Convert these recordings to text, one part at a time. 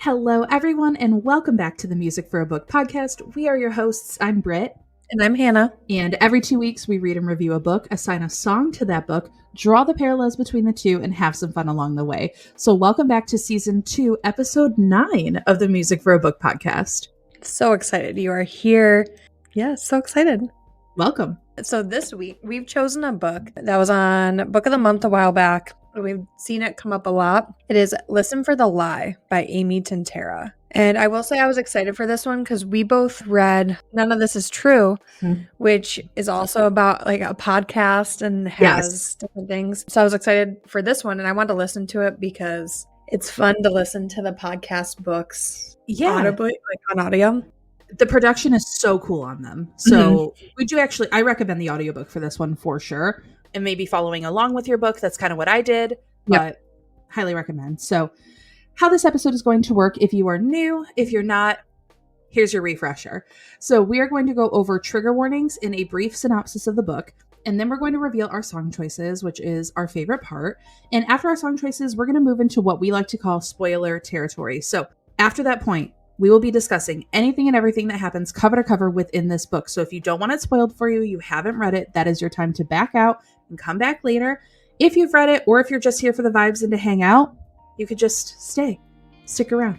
Hello, everyone, and welcome back to the Music for a Book podcast. We are your hosts. I'm Britt. And I'm Hannah. And every 2 weeks, we read and review a book, assign a song to that book, draw the parallels between the two, and have some fun along the way. So welcome back to Season 2, Episode 9 of the Music for a Book podcast. So excited you are here. Yeah, so excited. Welcome. So this week, we've chosen a book that was on Book of the Month a while back. We've seen it come up a lot. It is Listen for the Lie by Amy Tintera. And I will say I was excited for this one because we both read None of This Is True, which is also about like a podcast and has different things. So I was excited for this one and I wanted to listen to it because it's fun to listen to the podcast books audibly, like on audio. The production is so cool on them. So we do actually, I recommend the audiobook for this one for sure. And maybe following along with your book. That's kind of what I did, but highly recommend. So how this episode is going to work, if you are new, if you're not, here's your refresher. So we are going to go over trigger warnings in a brief synopsis of the book. And then we're going to reveal our song choices, which is our favorite part. And after our song choices, we're going to move into what we like to call spoiler territory. So after that point, we will be discussing anything and everything that happens cover to cover within this book. So if you don't want it spoiled for you, you haven't read it, that is your time to back out and come back later. If you've read it, or if you're just here for the vibes and to hang out, you could just stick around.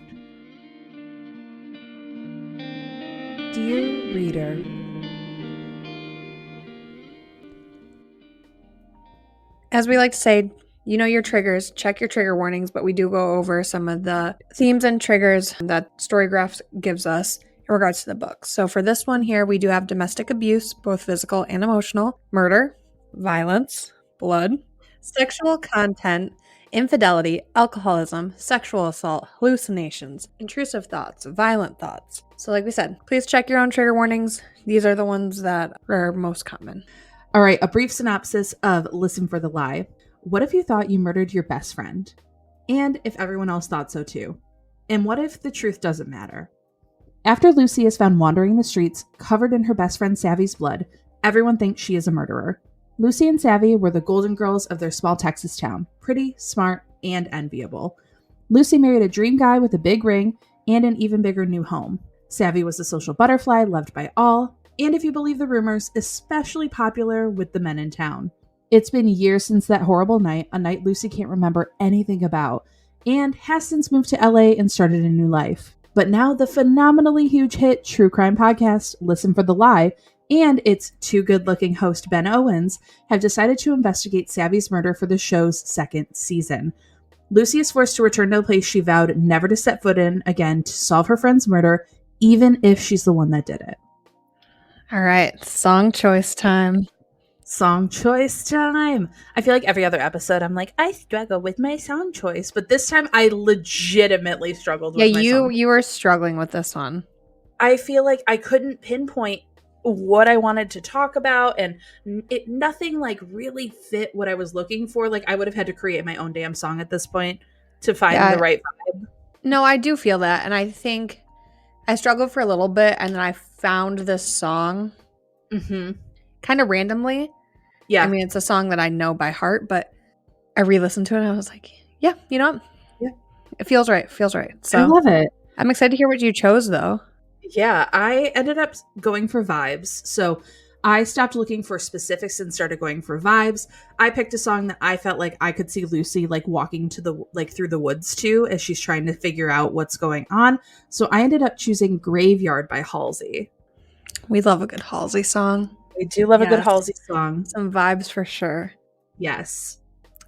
Dear reader, as we like to say, you know your triggers, check your trigger warnings, but we do go over some of the themes and triggers that Storygraph gives us in regards to the book. So for this one here, we do have domestic abuse, both physical and emotional, murder, violence, blood, sexual content, infidelity, alcoholism, sexual assault, hallucinations, intrusive thoughts, violent thoughts. So like we said, please check your own trigger warnings. These are the ones that are most common. All right, a brief synopsis of Listen for the Lie. What if you thought you murdered your best friend? And if everyone else thought so too? And what if the truth doesn't matter? After Lucy is found wandering the streets, covered in her best friend Savvy's blood, everyone thinks she is a murderer. Lucy and Savvy were the golden girls of their small Texas town, pretty, smart, and enviable. Lucy married a dream guy with a big ring and an even bigger new home. Savvy was a social butterfly, loved by all, and if you believe the rumors, especially popular with the men in town. It's been years since that horrible night, a night Lucy can't remember anything about, and has since moved to LA and started a new life. But now the phenomenally huge hit true crime podcast, Listen for the Lie, and its too good-looking host Ben Owens have decided to investigate Savvy's murder for the show's second season. Lucy is forced to return to a place she vowed never to set foot in again to solve her friend's murder, even if she's the one that did it. All right, song choice time. Song choice time. I feel like every other episode I'm like, I struggle with my song choice, but this time I legitimately struggled with my song. You were struggling with this one. I feel like I couldn't pinpoint what I wanted to talk about, and nothing like really fit what I was looking for. Like I would have had to create my own damn song at this point to find the right vibe. No, I do feel that, and I think I struggled for a little bit, and then I found this song kind of randomly. Yeah. I mean, it's a song that I know by heart, but I re-listened to it and I was like, yeah, you know what? Yeah. It feels right. So I love it. I'm excited to hear what you chose though. Yeah, I ended up going for vibes. So I stopped looking for specifics and started going for vibes. I picked a song that I felt like I could see Lucy like walking to the through the woods to as she's trying to figure out what's going on. So I ended up choosing Graveyard by Halsey. We love a good Halsey song. We do love a good Halsey song. Some vibes for sure. Yes.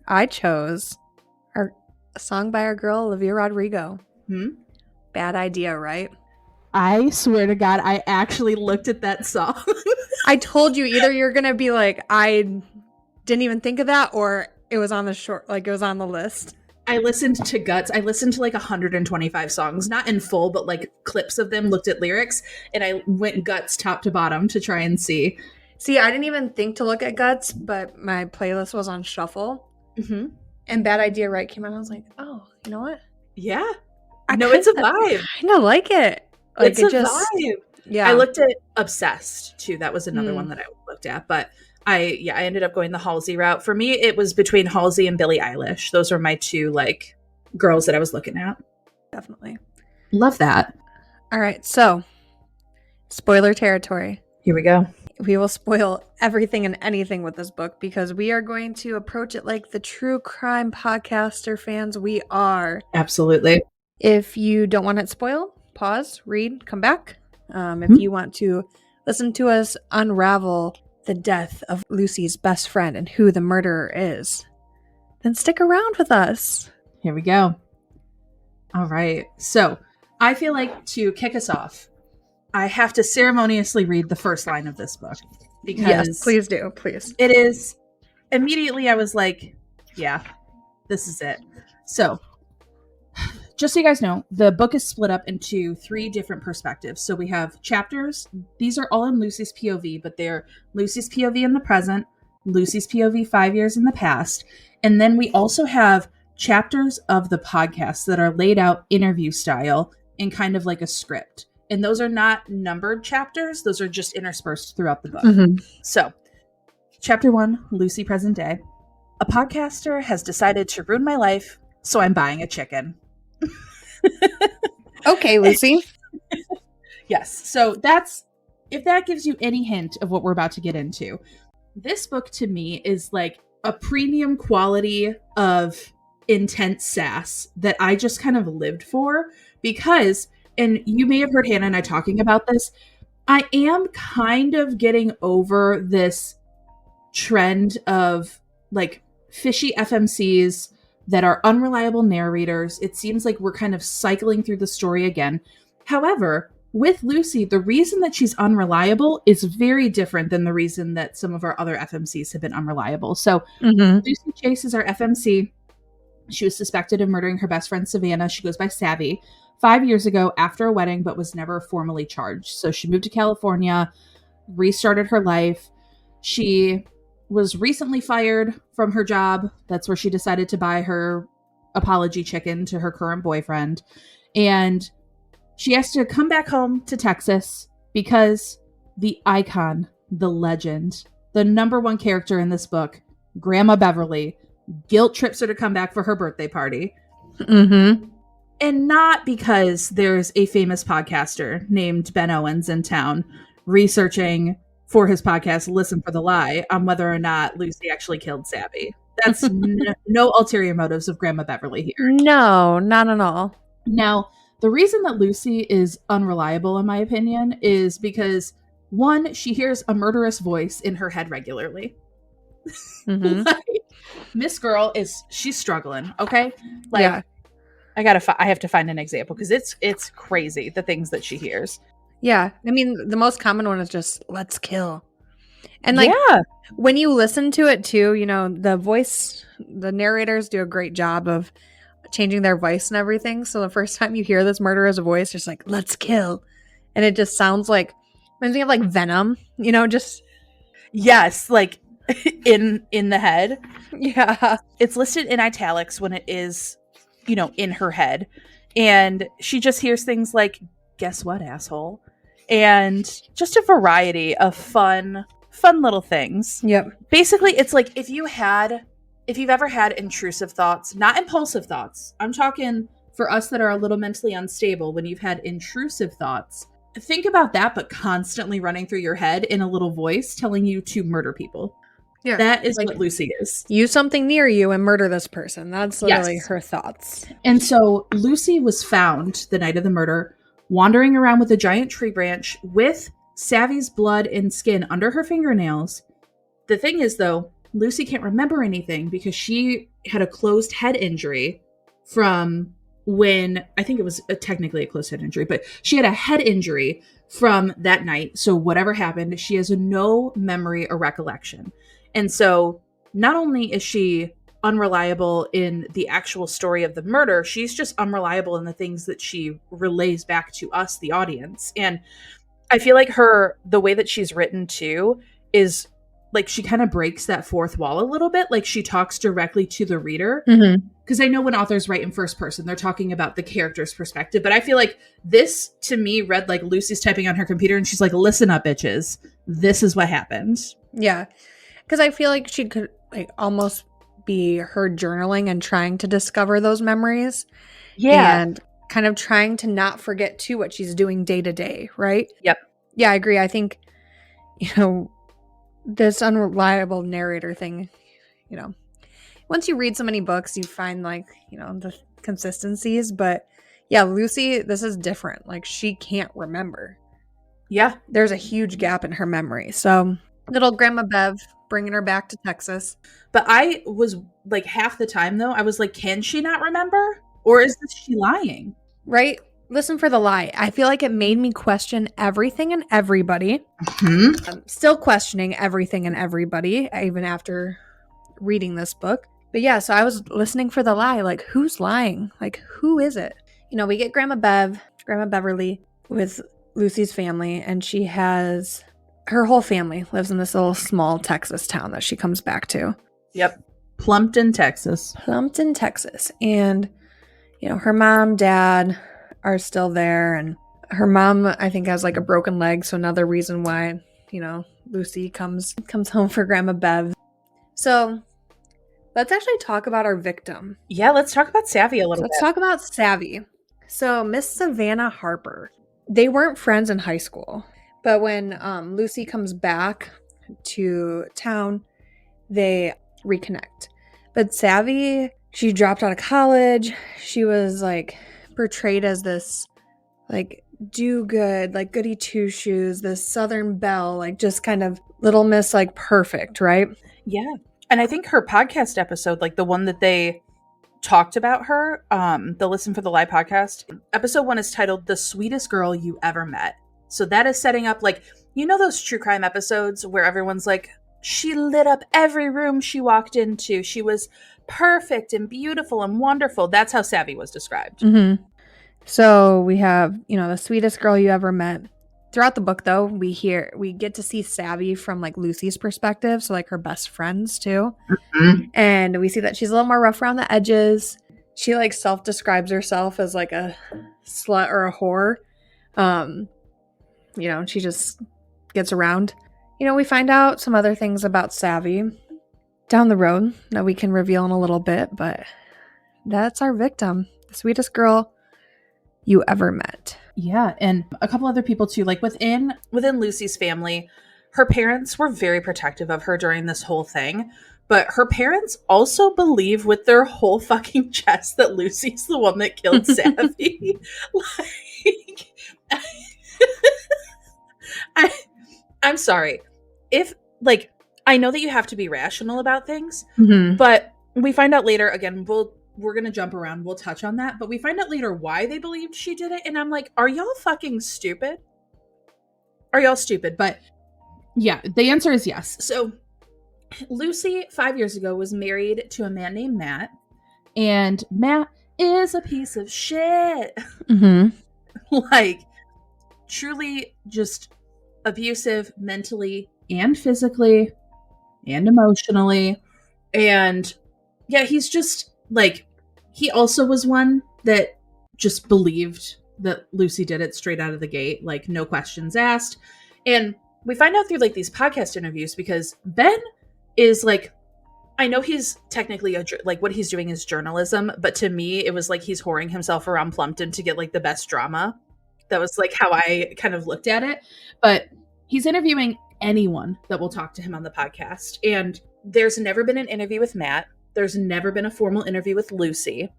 I chose a song by our girl, Olivia Rodrigo. Bad Idea, right? I swear to God, I actually looked at that song. I told you either you're going to be like, I didn't even think of that, or it was on it was on the list. I listened to Guts. I listened to like 125 songs, not in full, but like clips of them, looked at lyrics, and I went Guts top to bottom to try and see. See, I didn't even think to look at Guts, but my playlist was on shuffle. And Bad Idea Right came out. I was like, oh, you know what? Yeah. It's a vibe. I kind of like it. Like, it's a vibe. Yeah. I looked at Obsessed, too. That was another one that I looked at. But I ended up going the Halsey route. For me, it was between Halsey and Billie Eilish. Those were my two, like, girls that I was looking at. Definitely. Love that. All right, so spoiler territory. Here we go. We will spoil everything and anything with this book because we are going to approach it like the true crime podcaster fans we are. Absolutely. If you don't want it spoiled, pause, read, come back. If you want to listen to us unravel the death of Lucy's best friend and who the murderer is, then stick around with us. Here we go. All right. So I feel like to kick us off, I have to ceremoniously read the first line of this book. Because yes, please do. Please. It is immediately I was like, yeah, this is it. So just so you guys know, the book is split up into 3 different perspectives. So we have chapters. These are all in Lucy's POV, but they're Lucy's POV in the present, Lucy's POV 5 years in the past. And then we also have chapters of the podcast that are laid out interview style in kind of like a script. And those are not numbered chapters. Those are just interspersed throughout the book. Mm-hmm. So, chapter 1, Lucy present day. A podcaster has decided to ruin my life, so I'm buying a chicken. Okay, Lucy. Yes. So that's, if that gives you any hint of what we're about to get into, this book to me is like a premium quality of intense sass that I just kind of lived for because, and you may have heard Hannah and I talking about this, I am kind of getting over this trend of like fishy FMCs that are unreliable narrators. It seems like we're kind of cycling through the story again. However, with Lucy, the reason that she's unreliable is very different than the reason that some of our other FMCs have been unreliable. So Lucy Chase is our FMC. She was suspected of murdering her best friend, Savannah. She goes by Savvy 5 years ago after a wedding, but was never formally charged. So she moved to California, restarted her life. She was recently fired from her job. That's where she decided to buy her apology chicken to her current boyfriend. And she has to come back home to Texas because the icon, the legend, the number 1 character in this book, Grandma Beverly, guilt trips her to come back for her birthday party. Mm-hmm. And not because there's a famous podcaster named Ben Owens in town researching for his podcast, Listen for the Lie, on whether or not Lucy actually killed Savvy. That's no ulterior motives of Grandma Beverly here. No, not at all. Now, the reason that Lucy is unreliable, in my opinion, is because, 1, she hears a murderous voice in her head regularly. Mm-hmm. Like, Miss Girl she's struggling, okay? Like, yeah. I have to find an example because it's crazy the things that she hears. Yeah. I mean, the most common one is just, let's kill. And like, yeah, when you listen to it too, you know, the narrators do a great job of changing their voice and everything. So the first time you hear this murderer's voice, it's like, let's kill. And it just sounds like, reminds me of like Venom, you know, just. Yes, like in the head. Yeah. It's listed in italics when it is, you know, in her head. And she just hears things like, guess what, asshole? And just a variety of fun little things. Yep. Basically, it's like if you've ever had intrusive thoughts, not impulsive thoughts. I'm talking for us that are a little mentally unstable, when you've had intrusive thoughts, think about that, but constantly running through your head in a little voice telling you to murder people. Yeah. That is like, what Lucy is. Use something near you and murder this person. That's literally her thoughts. And so Lucy was found the night of the murder, wandering around with a giant tree branch with Savvy's blood and skin under her fingernails. The thing is, though, Lucy can't remember anything because she had a closed head injury from when, I think it was technically a closed head injury, but she had a head injury from that night. So whatever happened, she has no memory or recollection. And so not only is she unreliable in the actual story of the murder, she's just unreliable in the things that she relays back to us, the audience. And I feel like the way that she's written too is like she kind of breaks that fourth wall a little bit. Like she talks directly to the reader. Because I know when authors write in first person, they're talking about the character's perspective. But I feel like this to me read like Lucy's typing on her computer and she's like, listen up, bitches. This is what happened. Yeah. Because I feel like she could like almost be her journaling and trying to discover those memories. Yeah. And kind of trying to not forget too what she's doing day to day, right? Yep. Yeah, I agree. I think, this unreliable narrator thing, once you read so many books, you find the consistencies. But yeah, Lucy, this is different. Like, she can't remember. Yeah. There's a huge gap in her memory. So little Grandma Bev bringing her back to Texas. But I was like, half the time though, I was like, can she not remember? Or is she lying? Right? Listen for the lie. I feel like it made me question everything and everybody. Mm-hmm. I'm still questioning everything and everybody, even after reading this book. But yeah, so I was listening for the lie. Like, who's lying? Like, who is it? We get Grandma Beverly with Lucy's family, and she has her whole family lives in this little small Texas town that she comes back to. Yep. Plumpton, Texas. And, her mom, dad are still there. And her mom, I think, has like a broken leg. So another reason why, Lucy comes home for Grandma Bev. So let's actually talk about our victim. Yeah, let's talk about Savvy a little bit. Let's talk about Savvy. So Miss Savannah Harper, they weren't friends in high school. But when Lucy comes back to town, they reconnect. But Savvy, she dropped out of college. She was like portrayed as this like do good, like goody two shoes, this Southern belle, like just kind of Little Miss, like perfect, right? Yeah. And I think her podcast episode, like the one that they talked about her, the Listen for the Lie podcast, episode 1 is titled The Sweetest Girl You Ever Met. So that is setting up like, those true crime episodes where everyone's like, she lit up every room she walked into. She was perfect and beautiful and wonderful. That's how Savvy was described. Mm-hmm. So we have, the sweetest girl you ever met. Throughout the book, though, we get to see Savvy from like Lucy's perspective. So like her best friends too. Mm-hmm. And we see that she's a little more rough around the edges. She like self-describes herself as like a slut or a whore. She just gets around. We find out some other things about Savvy down the road that we can reveal in a little bit, but that's our victim, the sweetest girl you ever met. Yeah, and a couple other people too, like within Lucy's family, her parents were very protective of her during this whole thing, but her parents also believe with their whole fucking chest that Lucy's the one that killed Savvy. I'm sorry. If, like, I know that you have to be rational about things, Mm-hmm. but we find out later, again, we're going to jump around. We'll touch on that, but we find out later why they believed she did it. And I'm like, are y'all fucking stupid? Are y'all stupid? But yeah, the answer is yes. So Lucy, 5 years ago, was married to a man named Matt, and Matt is a piece of shit. Mm-hmm. Like, truly just abusive mentally and physically and emotionally. And yeah, he's just like, he also was one that just believed that Lucy did it straight out of the gate, like no questions asked. And we find out through like these podcast interviews, because Ben is like, I know he's technically like what he's doing is journalism, but to me it was like he's whoring himself around Plumpton to get like the best drama. That was like how I kind of looked at it. But he's interviewing anyone that will talk to him on the podcast. And there's never been an interview with Matt. There's never been a formal interview with Lucy.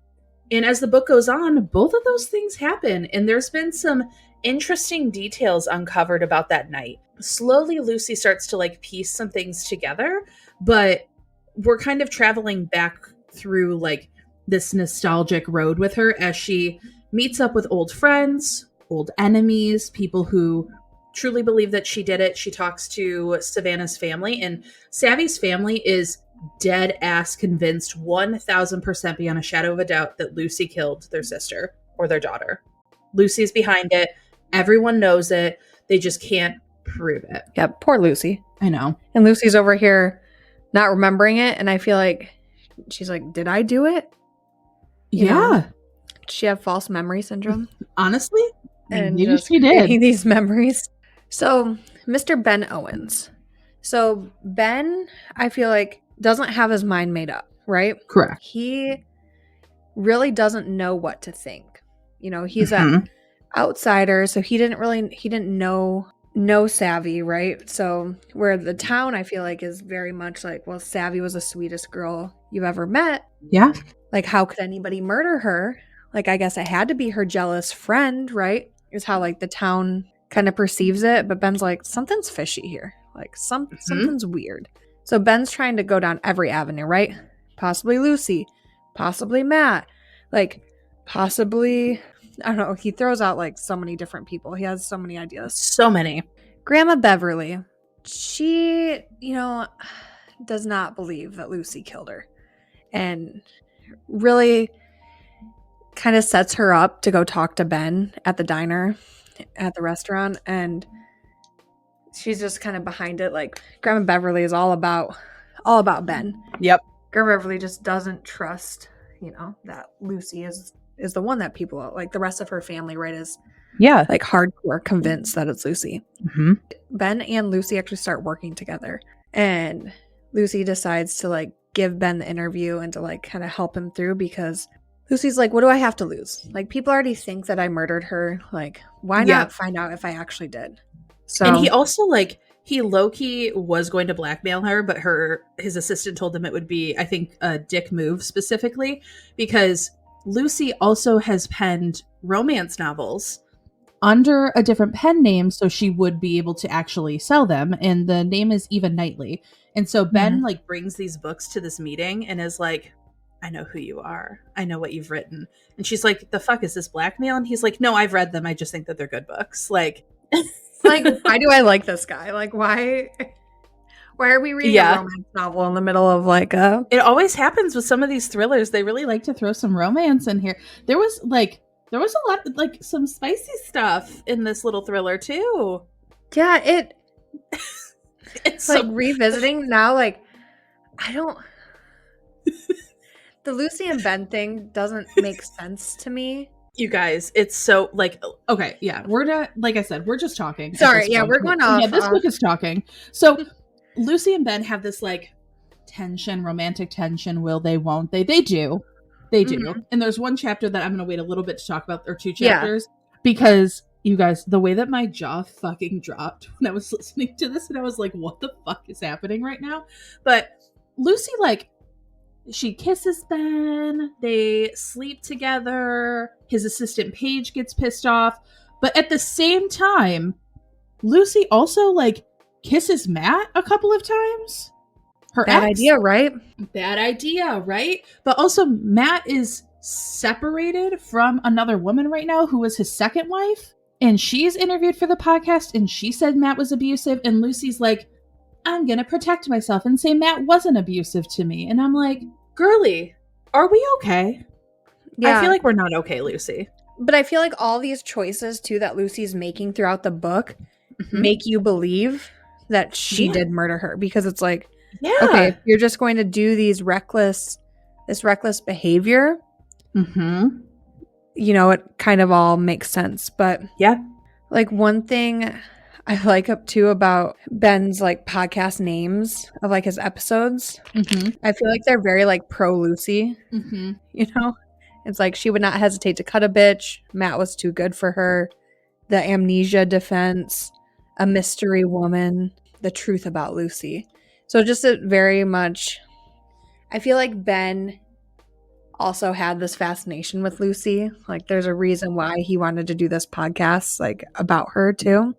And as the book goes on, both of those things happen. And there's been some interesting details uncovered about that night. Slowly, Lucy starts to like piece some things together, but we're kind of traveling back through like this nostalgic road with her as she meets up with old friends, old enemies, people who truly believe that she did it. She talks to Savannah's family, and Savvy's family is dead ass convinced 1000% beyond a shadow of a doubt that Lucy killed their sister or their daughter. Lucy's behind it. Everyone knows it. They just can't prove it. Yep, poor Lucy. I know. And Lucy's over here not remembering it, and I feel like she's like, did I do it? Yeah. Did she have false memory syndrome? Honestly, And maybe just she did. these memories. So, Mr. Ben Owens. So, Ben, I feel like, doesn't have his mind made up, right? Correct. He really doesn't know what to think. He's an outsider, so he didn't know Savvy, right? So where the town, I feel like, is very much like, well, Savvy was the sweetest girl you've ever met. Yeah. Like, how could anybody murder her? Like, I guess it had to be her jealous friend, right? Is how, like, the town kind of perceives it. But Ben's like, something's fishy here. Like, something's weird. So Ben's trying to go down every avenue, right? Possibly Lucy. Possibly Matt. Like, possibly, I don't know. He throws out, like, so many different people. He has so many ideas. So many. Grandma Beverly. She, does not believe that Lucy killed her. And really kind of sets her up to go talk to Ben at the diner, at the restaurant. And she's just kind of behind it. Like, Grandma Beverly is all about Ben. Yep. Grandma Beverly just doesn't trust, that Lucy is the one that people, like the rest of her family, right, is like hardcore convinced that it's Lucy. Mm-hmm. Ben and Lucy actually start working together. And Lucy decides to, like, give Ben the interview and to, like, kind of help him through, because Lucy's like, what do I have to lose? Like, people already think that I murdered her. Like, why not find out if I actually did? So, and he also, like, he low-key was going to blackmail her, but his assistant told him it would be, I think, a dick move specifically, because Lucy also has penned romance novels under a different pen name, so she would be able to actually sell them. And the name is Eva Knightley. And so Ben like brings these books to this meeting and is like, I know who you are. I know what you've written. And she's like, the fuck is this, blackmail? And he's like, no, I've read them. I just think that they're good books. Like, like, why do I like this guy? Like, why are we reading a romance novel in the middle of, like, a... It always happens with some of these thrillers. They really like to throw some romance in here. There was a lot, like, some spicy stuff in this little thriller too. Yeah, it's like, revisiting now, like, I don't... The Lucy and Ben thing doesn't make sense to me. You guys, it's so, like, okay, yeah, we're not, like I said, we're just talking. Sorry, yeah, we're going off. Yeah, this book is talking. So Lucy and Ben have this, like, tension, romantic tension. Will they, won't they? They do. They do. Mm-hmm. And there's one chapter that I'm going to wait a little bit to talk about, or two chapters, because, you guys, the way that my jaw fucking dropped when I was listening to this, and I was like, what the fuck is happening right now? But Lucy, like, she kisses Ben, they sleep together, his assistant Paige gets pissed off, but at the same time, Lucy also, like, kisses Matt a couple of times. Her Bad idea, right? Bad idea, right? But also, Matt is separated from another woman right now who was his second wife, and she's interviewed for the podcast, and she said Matt was abusive, and Lucy's like, I'm gonna protect myself and say Matt wasn't abusive to me. And I'm like, girly, are we okay? Yeah. I feel like we're not okay, Lucy. But I feel like all these choices, too, that Lucy's making throughout the book make you believe that she did murder her. Because it's like, okay, if you're just going to do this reckless behavior, it kind of all makes sense. But like, one thing I like about Ben's, like, podcast names of, like, his episodes. I feel like they're very, like, pro Lucy. It's like, she would not hesitate to cut a bitch. Matt was too good for her. The amnesia defense. A mystery woman. The truth about Lucy. So just a very much, I feel like Ben also had this fascination with Lucy. Like, there's a reason why he wanted to do this podcast, like, about her too.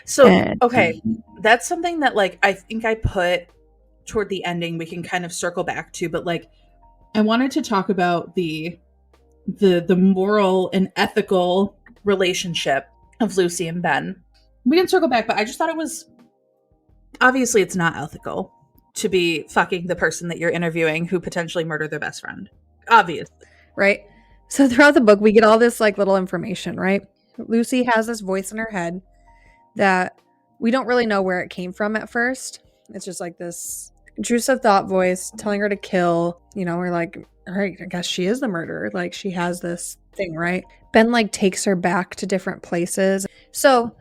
So, okay, that's something that, like, I think I put toward the ending, we can kind of circle back to, but, like, I wanted to talk about the moral and ethical relationship of Lucy and Ben. We can circle back, but I just thought it was, obviously it's not ethical to be fucking the person that you're interviewing who potentially murdered their best friend. Obviously. Right? So throughout the book, we get all this, like, little information, right? Lucy has this voice in her head that we don't really know where it came from at first. It's just like this intrusive thought voice telling her to kill. We're like, all right, I guess she is the murderer. Like, she has this thing, right? Ben, like, takes her back to different places. So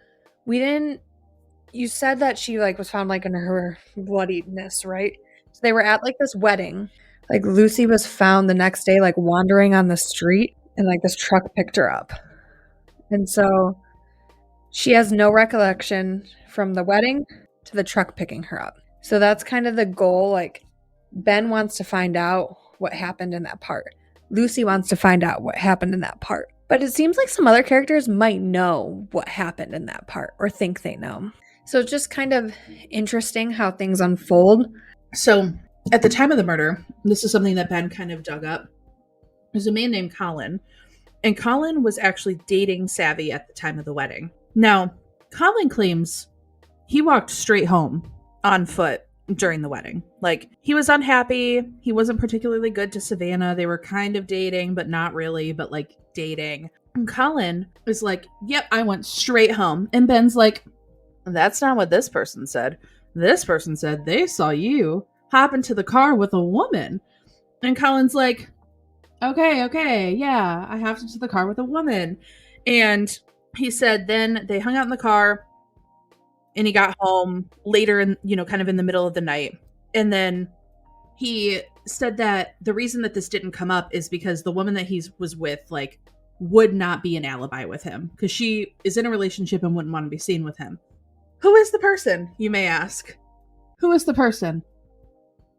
you said that she, like, was found, like, in her bloodiness, right? So they were at, like, this wedding. Like, Lucy was found the next day, like, wandering on the street. And like this truck picked her up. And so she has no recollection from the wedding to the truck picking her up. So that's kind of the goal. Like Ben wants to find out what happened in that part. Lucy wants to find out what happened in that part. But it seems like some other characters might know what happened in that part or think they know. So it's just kind of interesting how things unfold. So at the time of the murder, this is something that Ben kind of dug up. There's a man named Colin, and Colin was actually dating Savvy at the time of the wedding. Now, Colin claims he walked straight home on foot during the wedding. Like, he was unhappy. He wasn't particularly good to Savannah. They were kind of dating, but not really, but like dating. And Colin is like, yep, I went straight home. And Ben's like, that's not what this person said. This person said they saw you hop into the car with a woman. And Colin's like, okay, yeah, I hopped into the car with a woman. And he said then they hung out in the car and he got home later in, kind of in the middle of the night. And then he said that the reason that this didn't come up is because the woman that he was with, like, would not be an alibi with him because she is in a relationship and wouldn't want to be seen with him. Who is the person, you may ask? Who is the person?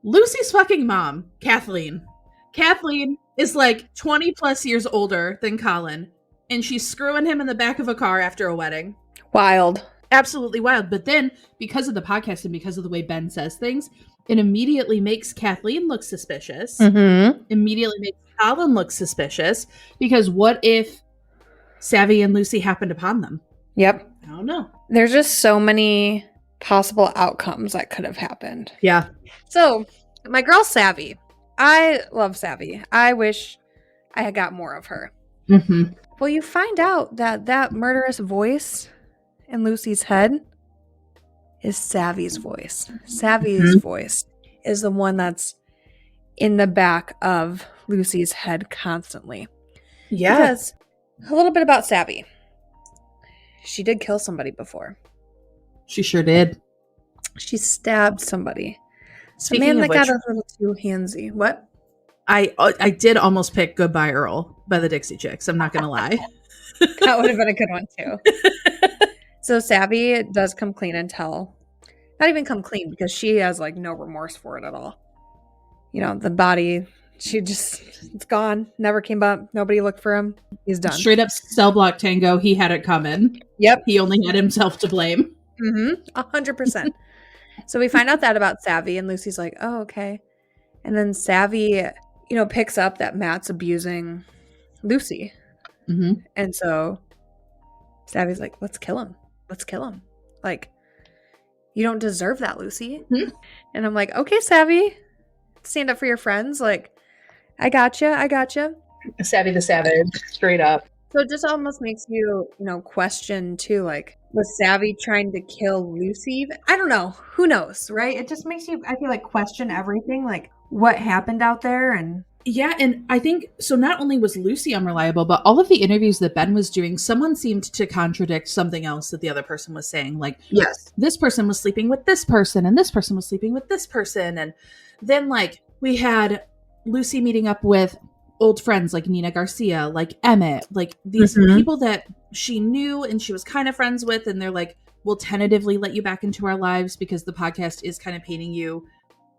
Lucy's fucking mom, Kathleen. Kathleen is like 20 plus years older than Colin, and she's screwing him in the back of a car after a wedding. Wild. Absolutely wild. But then, because of the podcast and because of the way Ben says things, it immediately makes Kathleen look suspicious. Mm-hmm. Immediately makes Colin look suspicious. Because what if Savvy and Lucy happened upon them? Yep. I don't know. There's just so many possible outcomes that could have happened. Yeah. So, my girl Savvy. I love Savvy. I wish I had got more of her. Mm-hmm. Well, you find out that murderous voice in Lucy's head is Savvy's voice. Savvy's voice is the one that's in the back of Lucy's head constantly. Yeah. Because a little bit about Savvy. She did kill somebody before. She sure did. She stabbed somebody. Speaking Man of that which, got a little too handsy. What? I did almost pick Goodbye Earl by the Dixie Chicks. I'm not going to lie. That would have been a good one too. So Savvy does come clean and tell. Not even come clean because she has like no remorse for it at all. The body, it's gone. Never came up. Nobody looked for him. He's done. Straight up cell block tango. He had it coming. Yep. He only had himself to blame. 100%. So we find out that about Savvy, and Lucy's like, oh, okay. And then Savvy, picks up that Matt's abusing Lucy. Mm-hmm. And so Savvy's like, let's kill him. Let's kill him. Like, you don't deserve that, Lucy. Mm-hmm. And I'm like, okay, Savvy, stand up for your friends. Like, I gotcha. Savvy the Savage, straight up. So it just almost makes you, question too, like, was Savvy trying to kill Lucy? I don't know. Who knows, right? It just makes you, I feel like, question everything, like what happened out there. And yeah, and I think, so not only was Lucy unreliable, but all of the interviews that Ben was doing, someone seemed to contradict something else that the other person was saying. Like, yes, this person was sleeping with this person, and this person was sleeping with this person. And then, like, we had Lucy meeting up with old friends like Nina Garcia, like Emmett, like these people that she knew and she was kind of friends with, and they're like, we'll tentatively let you back into our lives because the podcast is kind of painting you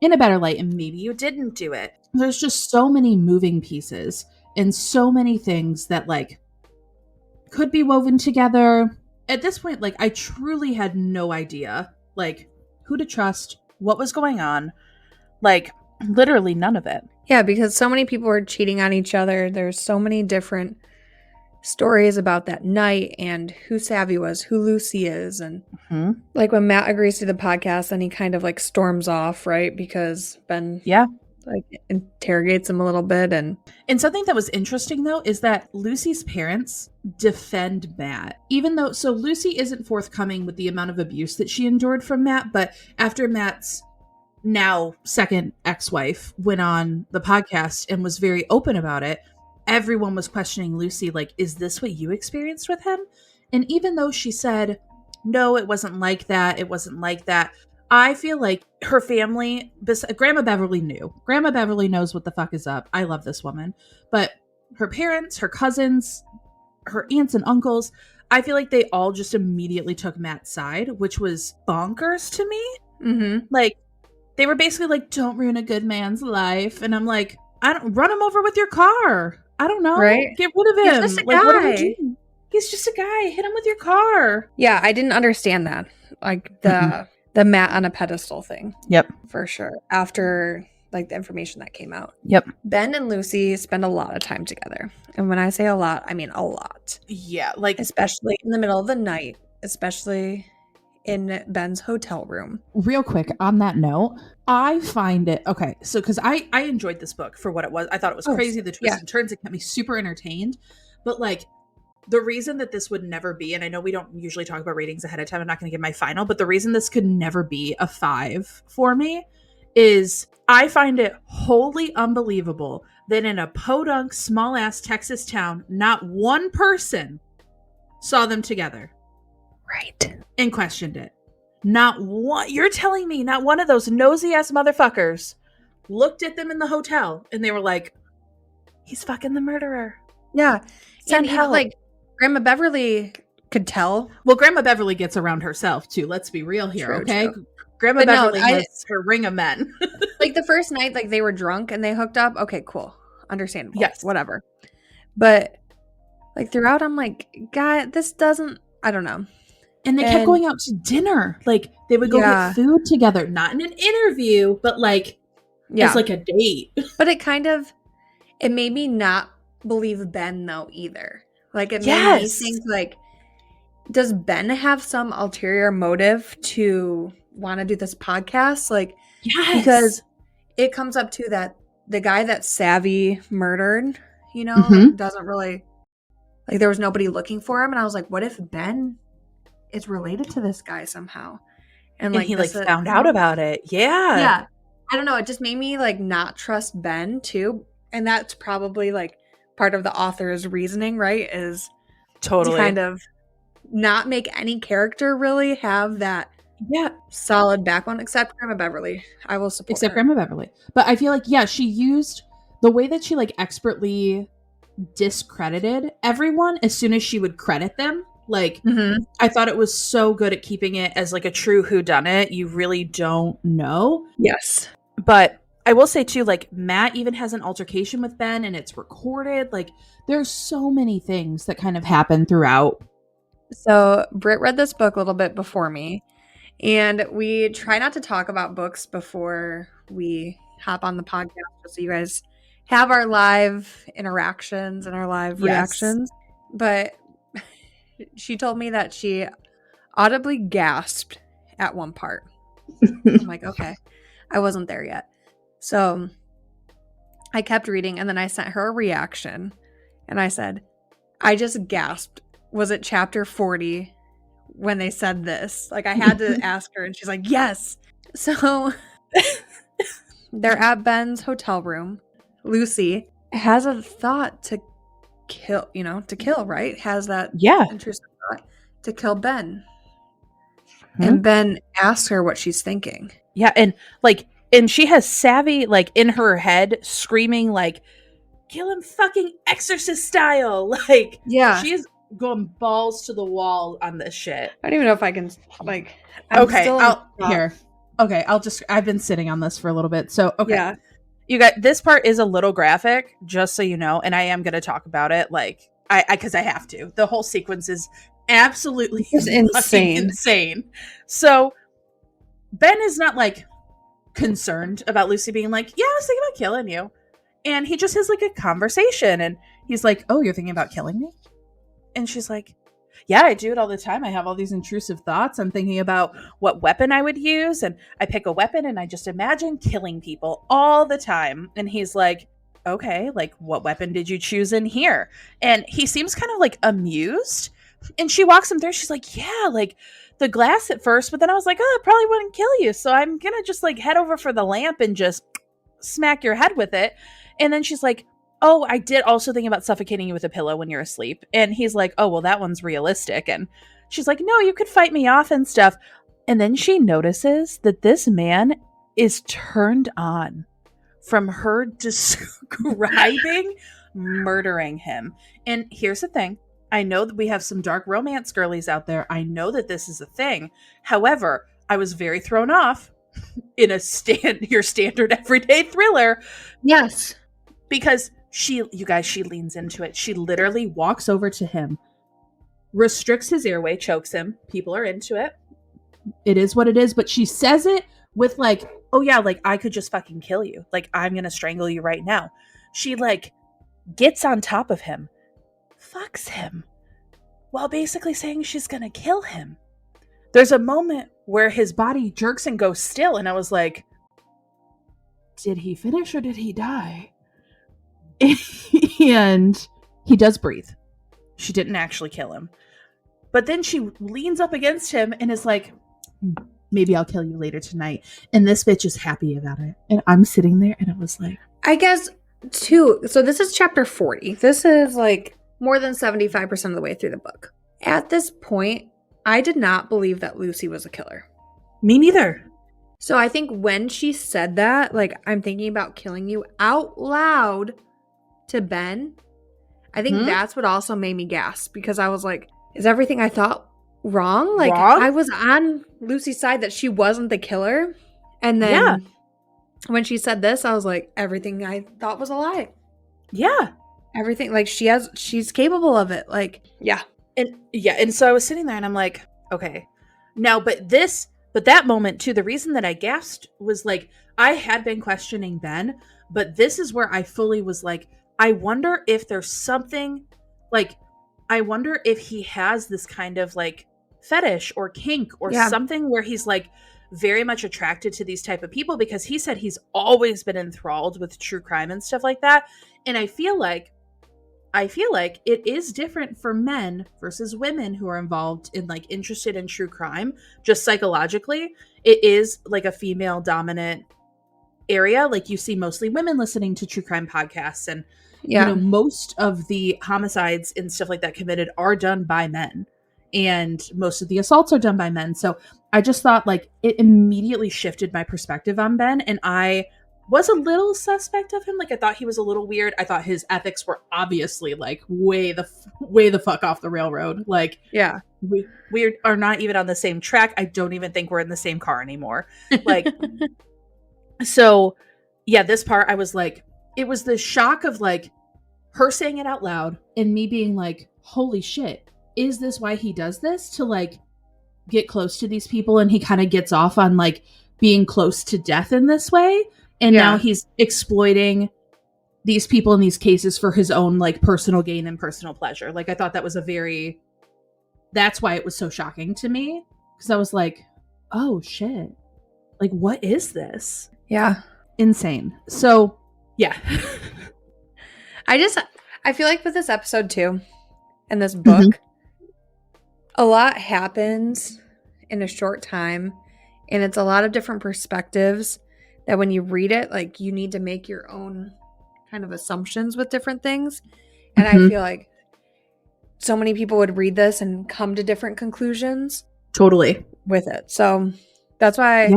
in a better light, and maybe you didn't do it. There's just so many moving pieces and so many things that like could be woven together. At this point, like, I truly had no idea like who to trust, what was going on, like literally none of it. Yeah, because so many people were cheating on each other. There's so many different stories about that night and who Savvy was, who Lucy is. And like when Matt agrees to the podcast, then he kind of like storms off, right? Because Ben like interrogates him a little bit. And something that was interesting though is that Lucy's parents defend Matt, even though, so Lucy isn't forthcoming with the amount of abuse that she endured from Matt, but after Matt's now second ex-wife went on the podcast and was very open about it, everyone was questioning Lucy, like, is this what you experienced with him? And even though she said, no, it wasn't like that, I feel like her family, Grandma Beverly knew. Grandma Beverly knows what the fuck is up. I love this woman. But her parents, her cousins, her aunts and uncles, I feel like they all just immediately took Matt's side, which was bonkers to me. Mm-hmm. Like, they were basically like, don't ruin a good man's life. And I'm like, I don't run him over with your car. I don't know. Right? Get rid of him. He's just a like, what are you guy. doing? He's just a guy. Hit him with your car. Yeah, I didn't understand that. Like the Matt on a pedestal thing. Yep. For sure. After like the information that came out. Yep. Ben and Lucy spend a lot of time together. And when I say a lot, I mean a lot. Yeah. Like, Especially in the middle of the night. Especially in Ben's hotel room. real quick on that note, I find it okay. So, because I enjoyed this book for what it was. I thought it was crazy. The twists and turns, it kept me super entertained. But like, the reason that this would never be, and I know we don't usually talk about ratings ahead of time, I'm not going to give my final, but the reason this could never be a 5 for me is I find it wholly unbelievable that in a podunk, small ass Texas town, not one person saw them together. Right. And questioned it. Not one. You're telling me not one of those nosy ass motherfuckers looked at them in the hotel and they were like, he's fucking the murderer. Yeah. Send and help. like Grandma Beverly could tell. Well, Grandma Beverly gets around herself too. Let's be real here, True, okay? true. Grandma But no, Beverly has her ring of men. Like the first night, like they were drunk and they hooked up. Okay, cool. Understandable. Yes. Whatever. But like throughout, I'm like, God, this doesn't, I don't know. And they kept going out to dinner. Like they would go get food together, not in an interview, but like as like a date. But it made me not believe Ben though either. Like it made me think like, does Ben have some ulterior motive to want to do this podcast? Like, because it comes up to that the guy that Savvy murdered, you know, doesn't really like there was nobody looking for him. And I was like, what if Ben is related to this guy somehow? And like he like found out about it. Yeah. Yeah. I don't know. It just made me like not trust Ben too. And that's probably like part of the author's reasoning, right? Is to kind of not make any character really have that solid backbone except Grandma Beverly. I will support her. Grandma Beverly. But I feel like, she used the way that she like expertly discredited everyone as soon as she would credit them. Like, I thought it was so good at keeping it as like a true whodunit. You really don't know. Yes. But I will say too, like Matt even has an altercation with Ben and it's recorded. Like there's so many things that kind of happen throughout. So Britt read this book a little bit before me, and we try not to talk about books before we hop on the podcast, just so you guys have our live interactions and our live reactions. But she told me that she audibly gasped at one part. I'm like, okay, I wasn't there yet. So I kept reading, and then I sent her a reaction, and I said, I just gasped. Was it chapter 40 when they said this? Like, I had to ask her, and she's like, yes. So they're at Ben's hotel room. Lucy has a thought to kill, right? Has that intrusive thought to kill Ben. And Ben asks her what she's thinking. Yeah, and she has Savvy, like, in her head, screaming, like, kill him fucking Exorcist style. Like, she is going balls to the wall on this shit. I don't even know if I can, like, I've been sitting on this for a little bit. So, you got, this part is a little graphic, just so you know, and I am going to talk about it, like, because I have to. The whole sequence is absolutely insane. So, Ben is not, like, concerned about Lucy being like, yeah, I was thinking about killing you. And he just has like a conversation and he's like, oh, you're thinking about killing me? And she's like, yeah, I do it all the time. I have all these intrusive thoughts. I'm thinking about what weapon I would use. And I pick a weapon and I just imagine killing people all the time. And he's like, okay, like what weapon did you choose in here? And he seems kind of like amused. And she walks him through. She's like, yeah, like the glass at first, but then I was like, oh, it probably wouldn't kill you. So I'm going to just like head over for the lamp and just smack your head with it. And then she's like, oh, I did also think about suffocating you with a pillow when you're asleep. And he's like, oh, well, that one's realistic. And she's like, no, you could fight me off and stuff. And then she notices that this man is turned on from her describing murdering him. And here's the thing. I know that we have some dark romance girlies out there. I know that this is a thing. However, I was very thrown off in your standard everyday thriller. Yes. Because she leans into it. She literally walks over to him, restricts his airway, chokes him. People are into it. It is what it is. But she says it with like, oh yeah, like I could just fucking kill you. Like I'm going to strangle you right now. She like gets on top of him, fucks him, while basically saying she's going to kill him. There's a moment where his body jerks and goes still. And I was like, did he finish or did he die? And he does breathe. She didn't actually kill him. But then she leans up against him and is like, maybe I'll kill you later tonight. And this bitch is happy about it. And I'm sitting there and I was like, I guess too. So this is chapter 40. This is like more than 75% of the way through the book. At this point, I did not believe that Lucy was a killer. Me neither. So I think when she said that, like, I'm thinking about killing you out loud to Ben, I think that's what also made me gasp, because I was like, is everything I thought wrong? Like, I was on Lucy's side that she wasn't the killer. And then when she said this, I was like, everything I thought was a lie. Yeah. Everything, like, she's capable of it. Like, yeah. And so I was sitting there and I'm like, okay. Now, but that moment too, the reason that I gasped was like, I had been questioning Ben, but this is where I fully was like, I wonder if there's something, like, I wonder if he has this kind of like fetish or kink or something where he's like very much attracted to these type of people, because he said he's always been enthralled with true crime and stuff like that. And I feel like it is different for men versus women who are involved in like interested in true crime. Just psychologically, it is like a female dominant area. Like you see mostly women listening to true crime podcasts, and you know, most of the homicides and stuff like that committed are done by men, and most of the assaults are done by men. So I just thought like it immediately shifted my perspective on Ben, and I was a little suspect of him. Like I thought he was a little weird. I thought his ethics were obviously like way the fuck off the railroad. Like, yeah, we are not even on the same track. I don't even think we're in the same car anymore. Like, so yeah, this part I was like, it was the shock of like her saying it out loud and me being like, holy shit, is this why he does this? To like get close to these people, and he kind of gets off on like being close to death in this way. And now he's exploiting these people in these cases for his own like personal gain and personal pleasure. Like I thought that was that's why it was so shocking to me. Because I was like, oh shit. Like, what is this? Yeah. Insane. So yeah. I feel like with this episode too, and this book, a lot happens in a short time, and it's a lot of different perspectives that when you read it, like you need to make your own kind of assumptions with different things. And I feel like so many people would read this and come to different conclusions. Totally. With it. So that's why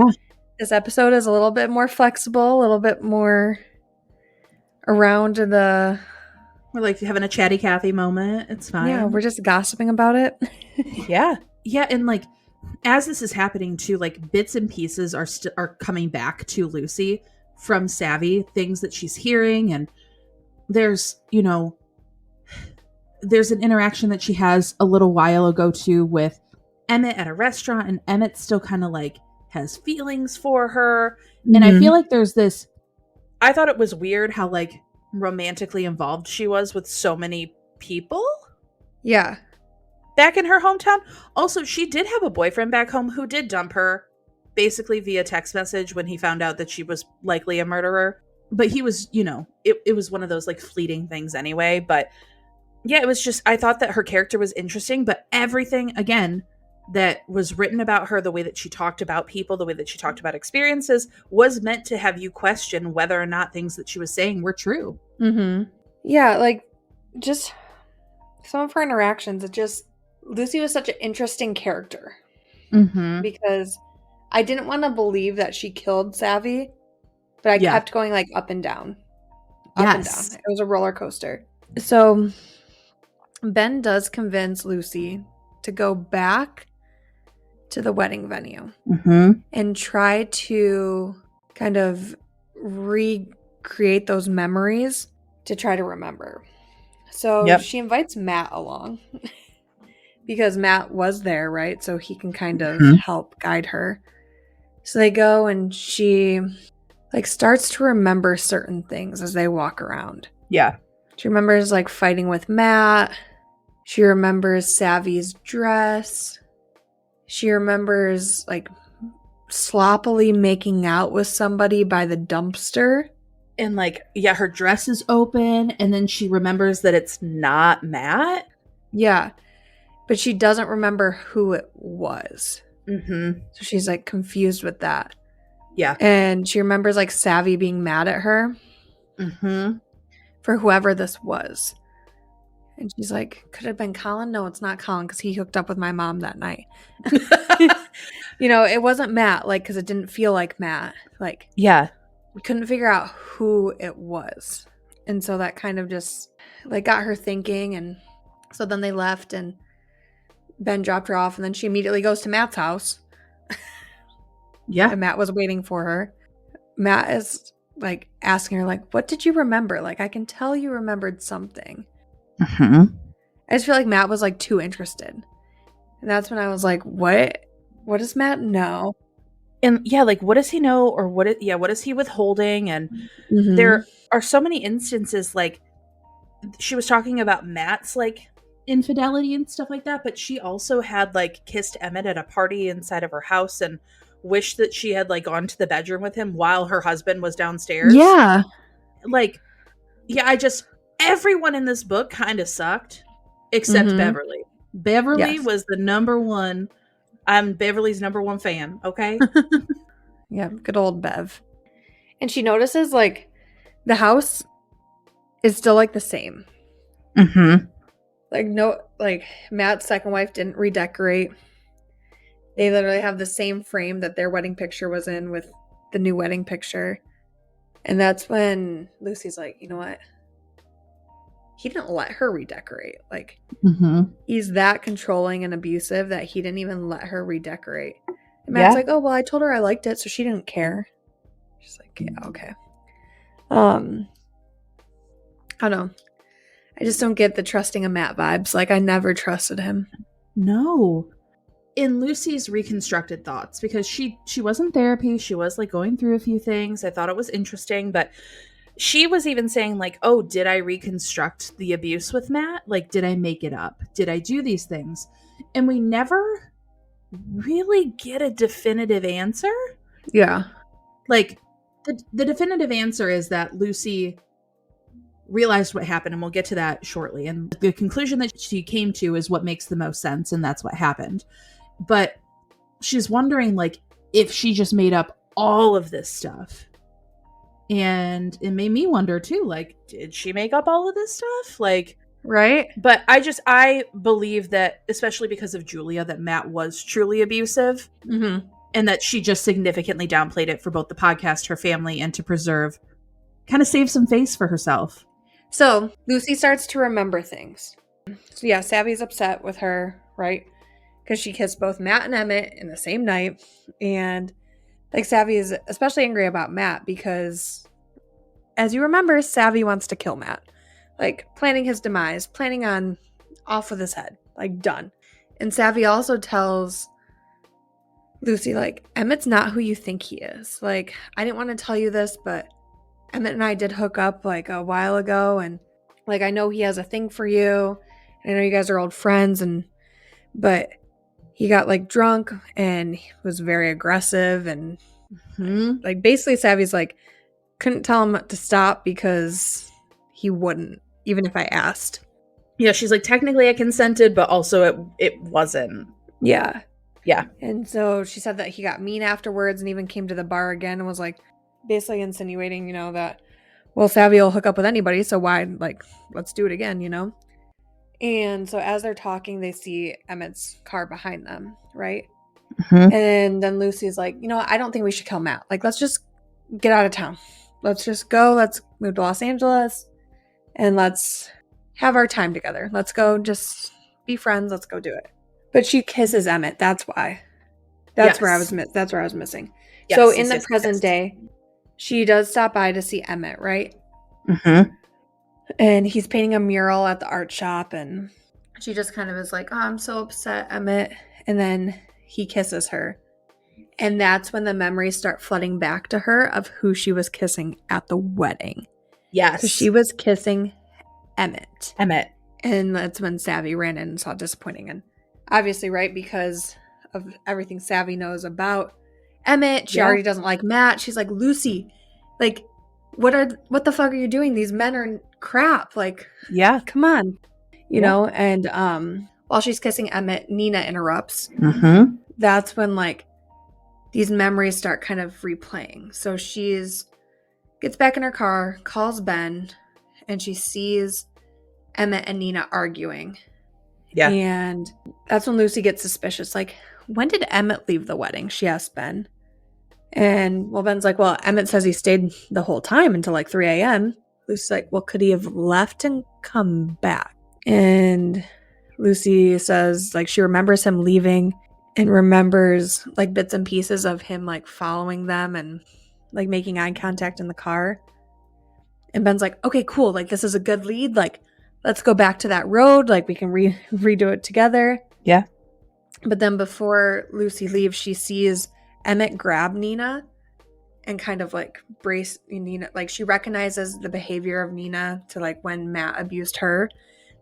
this episode is a little bit more flexible, a little bit more around the... We're like having a chatty Cathy moment. It's fine. Yeah, we're just gossiping about it. Yeah. And like, as this is happening too, like bits and pieces are coming back to Lucy from Savvy, things that she's hearing. And there's, you know, there's an interaction that she has a little while ago too with Emmett at a restaurant, and Emmett still kind of like has feelings for her. And I feel like there's this, I thought it was weird how like romantically involved she was with so many people. Yeah. Back in her hometown. Also, she did have a boyfriend back home who did dump her basically via text message when he found out that she was likely a murderer. But he was, you know, it was one of those like fleeting things anyway. But yeah, it was just, I thought that her character was interesting, but everything again that was written about her, the way that she talked about people, the way that she talked about experiences, was meant to have you question whether or not things that she was saying were true. Yeah, like just some of her interactions, Lucy was such an interesting character. Because I didn't want to believe that she killed Savvy, but I kept going like up and down. up and down. It was a roller coaster. So Ben does convince Lucy to go back to the wedding venue and try to kind of recreate those memories to try to remember. So she invites Matt along because Matt was there, right? So he can kind of help guide her. So they go and she like starts to remember certain things as they walk around. Yeah. She remembers like fighting with Matt. She remembers Savvy's dress. She remembers like sloppily making out with somebody by the dumpster. And like, yeah, her dress is open and then she remembers that it's not Matt. Yeah. But she doesn't remember who it was. So she's like confused with that. Yeah. And she remembers like Savvy being mad at her for whoever this was. And she's like, could it have been Colin? No, it's not Colin because he hooked up with my mom that night. You know, it wasn't Matt, like, because it didn't feel like Matt. Like, yeah. We couldn't figure out who it was. And so that kind of just, like, got her thinking. And so then they left and Ben dropped her off. And then she immediately goes to Matt's house. Yeah. And Matt was waiting for her. Matt is, like, asking her, like, what did you remember? Like, I can tell you remembered something. I just feel like Matt was, like, too interested. And that's when I was like, what? What does Matt know? And yeah, like, what does he know? Or what is he withholding? And there are so many instances, like, she was talking about Matt's, like, infidelity and stuff like that, but she also had, like, kissed Emmett at a party inside of her house and wished that she had, like, gone to the bedroom with him while her husband was downstairs. Yeah. Like, yeah, everyone in this book kind of sucked, except Beverly. Beverly was the number one. I'm Beverly's number one fan, okay? Yeah, good old Bev. And she notices, like, the house is still, like, the same. Like, no, like, Matt's second wife didn't redecorate. They literally have the same frame that their wedding picture was in with the new wedding picture. And that's when Lucy's like, you know what? He didn't let her redecorate. Like, he's that controlling and abusive that he didn't even let her redecorate. And Matt's like, oh, well, I told her I liked it, so she didn't care. She's like, yeah, okay. I don't know. I just don't get the trusting of Matt vibes. Like, I never trusted him. No. In Lucy's reconstructed thoughts, because she was in therapy, she was, like, going through a few things. I thought it was interesting, but she was even saying, like, oh, did I reconstruct the abuse with Matt? Like, did I make it up? Did I do these things? And we never really get a definitive answer. Yeah. Like, the definitive answer is that Lucy realized what happened, and we'll get to that shortly. And the conclusion that she came to is what makes the most sense, and that's what happened. But she's wondering, like, if she just made up all of this stuff. And it made me wonder too, like, did she make up all of this stuff? Like, right? But I believe that, especially because of Julia, that Matt was truly abusive, and that she just significantly downplayed it for both the podcast, her family, and to kind of save some face for herself. So Lucy starts to remember things. So yeah, Savvy's upset with her, right? Because she kissed both Matt and Emmett in the same night. And like, Savvy is especially angry about Matt because, as you remember, Savvy wants to kill Matt. Like, planning his demise, planning on off with his head. Like, done. And Savvy also tells Lucy, like, Emmett's not who you think he is. Like, I didn't want to tell you this, but Emmett and I did hook up, like, a while ago. And, like, I know he has a thing for you. And I know you guys are old friends. But he got, like, drunk and he was very aggressive. And, like, basically Savvy's, like, couldn't tell him to stop because he wouldn't, even if I asked. Yeah, she's like, technically I consented, but also it wasn't. Yeah. Yeah. And so she said that he got mean afterwards and even came to the bar again and was, like, basically insinuating, you know, that, well, Savvy will hook up with anybody, so why, like, let's do it again, you know? And so as they're talking, they see Emmett's car behind them, right? And then Lucy's like, you know what? I don't think we should kill Matt. Like, let's just get out of town. let's just go. Let's move to Los Angeles and let's have our time together. Let's go just be friends. Let's go do it. But she kisses Emmett. That's why. That's where I was missing. So in the present day, she does stop by to see Emmett, right? Mm-hmm. And he's painting a mural at the art shop, and she just kind of is like, oh, I'm so upset, Emmett. And then he kisses her. And that's when the memories start flooding back to her of who she was kissing at the wedding. Yes. So she was kissing Emmett. Emmett. And that's when Savvy ran in and saw disappointing. And obviously, right, because of everything Savvy knows about Emmett, she already doesn't like Matt. She's like, Lucy, like, what the fuck are you doing? These men are crap. Like, yeah, come on. You know? And while she's kissing Emmett, Nina interrupts. Mm-hmm. That's when, like, these memories start kind of replaying. So gets back in her car, calls Ben, and she sees Emmett and Nina arguing. Yeah. And that's when Lucy gets suspicious. Like, when did Emmett leave the wedding? She asked Ben. And, well, Ben's like, well, Emmett says he stayed the whole time until like 3 a.m. Lucy's like, well, could he have left and come back? And Lucy says, like, she remembers him leaving and remembers, like, bits and pieces of him, like, following them and, like, making eye contact in the car. And Ben's like, okay, cool. Like, this is a good lead. Like, let's go back to that road. Like, we can redo it together. Yeah. But then before Lucy leaves, she sees Emmett grab Nina and kind of like brace Nina. Like, she recognizes the behavior of Nina to like when Matt abused her,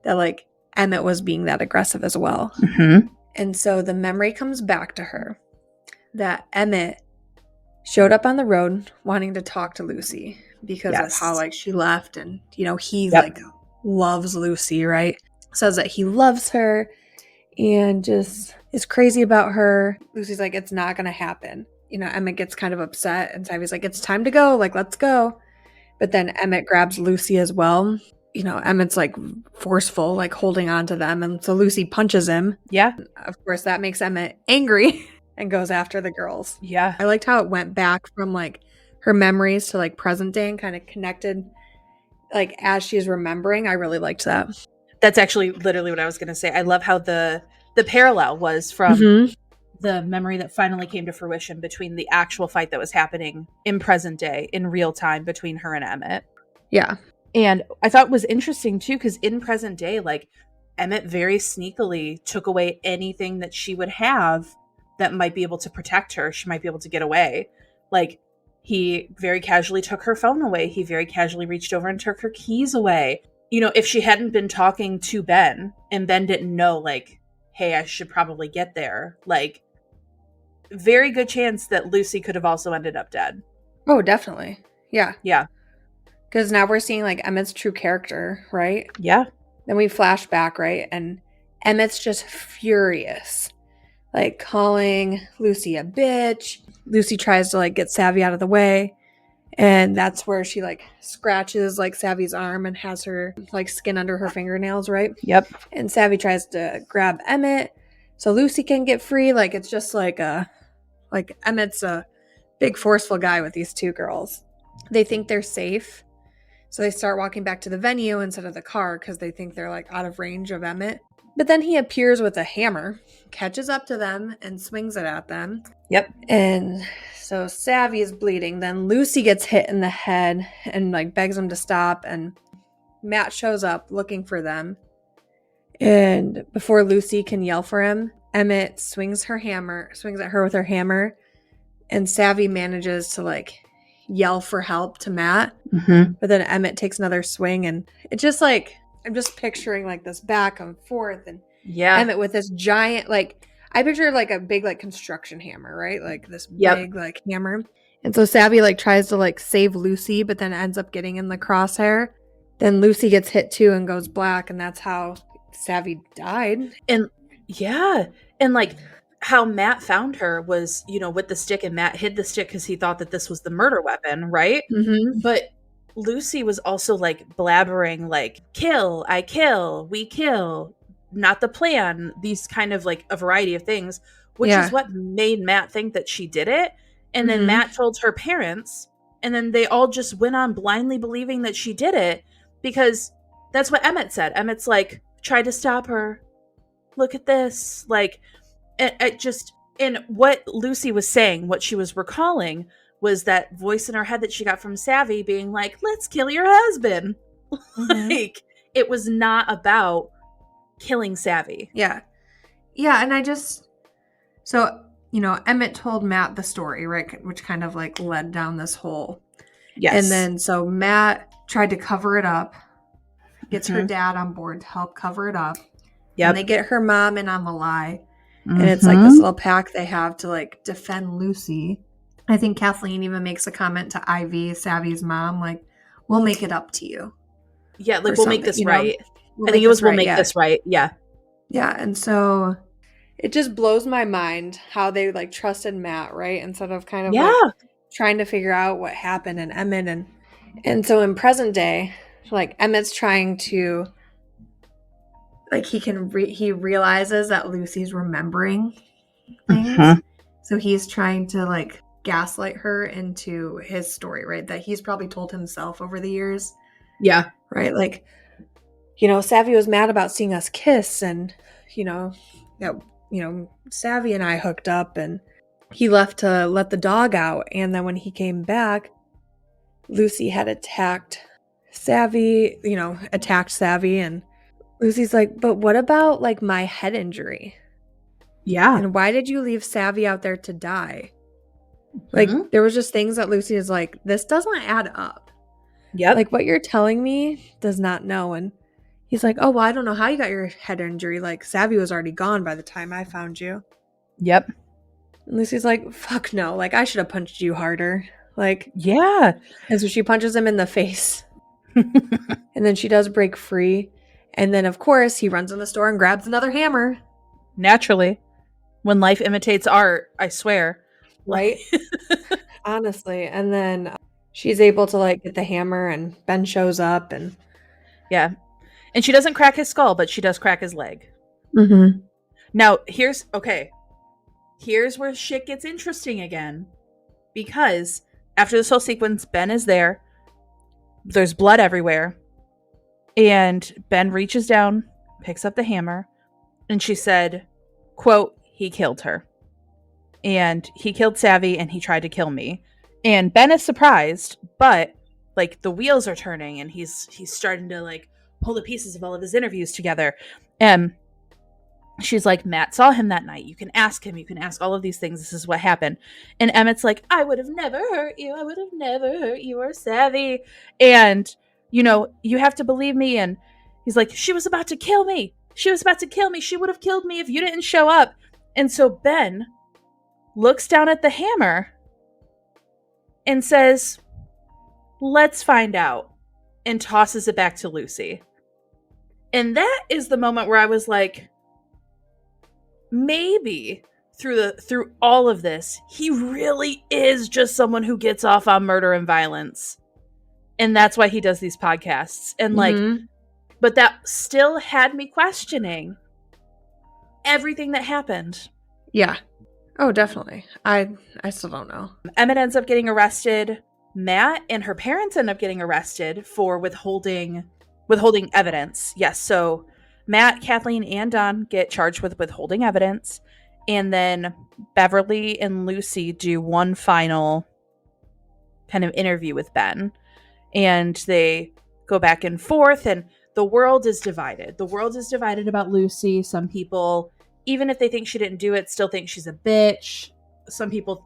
that like Emmett was being that aggressive as well. Mm-hmm. And so the memory comes back to her that Emmett showed up on the road wanting to talk to Lucy because of how like she left, and you know, he like loves Lucy, right? Says that he loves her and just is crazy about her. Lucy's like, it's not gonna happen. You know, Emmett gets kind of upset, and Savvy's like, it's time to go, like, let's go. But then Emmett grabs Lucy as well. You know, Emmett's like forceful, like holding on to them, and so Lucy punches him. Yeah. Of course, that makes Emmett angry and goes after the girls. Yeah. I liked how it went back from like her memories to like present day and kind of connected like as she's remembering. I really liked that. That's actually literally what I was going to say. I love how the parallel was from the memory that finally came to fruition between the actual fight that was happening in present day, in real time, between her and Emmett. Yeah. And I thought it was interesting too, because in present day, like, Emmett very sneakily took away anything that she would have that might be able to protect her. She might be able to get away. Like, he very casually took her phone away. He very casually reached over and took her keys away. You know, if she hadn't been talking to Ben and Ben didn't know, like, hey, I should probably get there, like, very good chance that Lucy could have also ended up dead. Oh, definitely. Yeah. Yeah. Because now we're seeing, like, Emmett's true character, right? Yeah. Then we flash back, right? And Emmett's just furious. Like, calling Lucy a bitch. Lucy tries to, like, get Savvy out of the way. And that's where she, like, scratches, like, Savvy's arm and has her, like, skin under her fingernails, right? Yep. And Savvy tries to grab Emmett so Lucy can get free. Like, it's just like Emmett's a big forceful guy with these two girls. They think they're safe. So they start walking back to the venue instead of the car because they think they're, like, out of range of Emmett. But then he appears with a hammer, catches up to them, and swings it at them. Yep. And so Savvy is bleeding. Then Lucy gets hit in the head and, like, begs him to stop. And Matt shows up looking for them. And before Lucy can yell for him, Emmett swings at her with her hammer. And Savvy manages to, like, yell for help to Matt. Mm-hmm. But then Emmett takes another swing. And it's just, like, I'm just picturing, like, this back and forth. And Emmett with this giant, like, I picture, like, a big, like, construction hammer, right? Like, this big, like, hammer. And so Savvy, like, tries to, like, save Lucy, but then ends up getting in the crosshair. Then Lucy gets hit, too, and goes black. And that's how Savvy died. And, yeah. And, like, how Matt found her was, you know, with the stick. And Matt hid the stick because he thought that this was the murder weapon, right? Mm-hmm. But Lucy was also, like, blabbering, like, kill, I kill, we kill, not the plan, these kind of, like, a variety of things, which is what made Matt think that she did it. And then Matt told her parents, And then they all just went on blindly believing that she did it, because that's what Emmett said. Emmett's like, tried to stop her. Look at this. Like, it just, and what Lucy was saying, what she was recalling, was that voice in her head that she got from Savvy being like, let's kill your husband. Mm-hmm. Like, it was not about killing Savvy. Yeah. Yeah, and so, Emmett told Matt the story, right? Which kind of like led down this hole. Yes. And then so Matt tried to cover it up, gets her dad on board to help cover it up. Yep. And they get her mom in on the lie. And it's like this little pact they have to like defend Lucy. I think Kathleen even makes a comment to Ivy, Savvy's mom, like, we'll make it up to you. Yeah, like, we'll make this right. I think it was, we'll make this right. Yeah. Yeah, and so it just blows my mind how they like trusted Matt, right? Instead of kind of like trying to figure out what happened in Emmett. And so in present day, like, Emmett's trying to, like, he realizes that Lucy's remembering things. So he's trying to like gaslight her into his story, right? That he's probably told himself over the years. Yeah. Right? Like, Savvy was mad about seeing us kiss, and, Savvy and I hooked up, and he left to let the dog out. And then when he came back, Lucy had attacked Savvy, and Lucy's like, but what about like my head injury? Yeah. And why did you leave Savvy out there to die? Like, there was just things that Lucy is like, this doesn't add up. Yep. Like, what you're telling me does not know. And he's like, oh, well, I don't know how you got your head injury. Like, Savvy was already gone by the time I found you. Yep. And Lucy's like, fuck no. Like, I should have punched you harder. Like, yeah. And so she punches him in the face. And then she does break free. And then, of course, he runs in the store and grabs another hammer. Naturally. When life imitates art, I swear. Right? Honestly. And then she's able to like get the hammer, and Ben shows up, and yeah. And she doesn't crack his skull, but she does crack his leg. Now, here's where shit gets interesting again. Because after this whole sequence, Ben is there. There's blood everywhere. And Ben reaches down, picks up the hammer, and she said, quote, he killed her. And he killed Savvy, and he tried to kill me. And Ben is surprised, but like the wheels are turning, and he's starting to like pull the pieces of all of his interviews together. And she's like, Matt saw him that night. You can ask him. You can ask all of these things. This is what happened. And Emmett's like, I would have never hurt you. I would have never hurt you or Savvy. And, you have to believe me. And he's like, she was about to kill me. She was about to kill me. She would have killed me if you didn't show up. And so Ben looks down at the hammer and says, let's find out, and tosses it back to Lucy. And that is the moment where I was like, maybe through all of this, he really is just someone who gets off on murder and violence. And that's why he does these podcasts. And like, but that still had me questioning everything that happened. Yeah. Oh, definitely. I still don't know. Emmett ends up getting arrested. Matt and her parents end up getting arrested for withholding evidence. Yes, so Matt, Kathleen, and Don get charged with withholding evidence. And then Beverly and Lucy do one final kind of interview with Ben. And they go back and forth, and the world is divided. The world is divided about Lucy. Some people, even if they think she didn't do it, still think she's a bitch. Some people,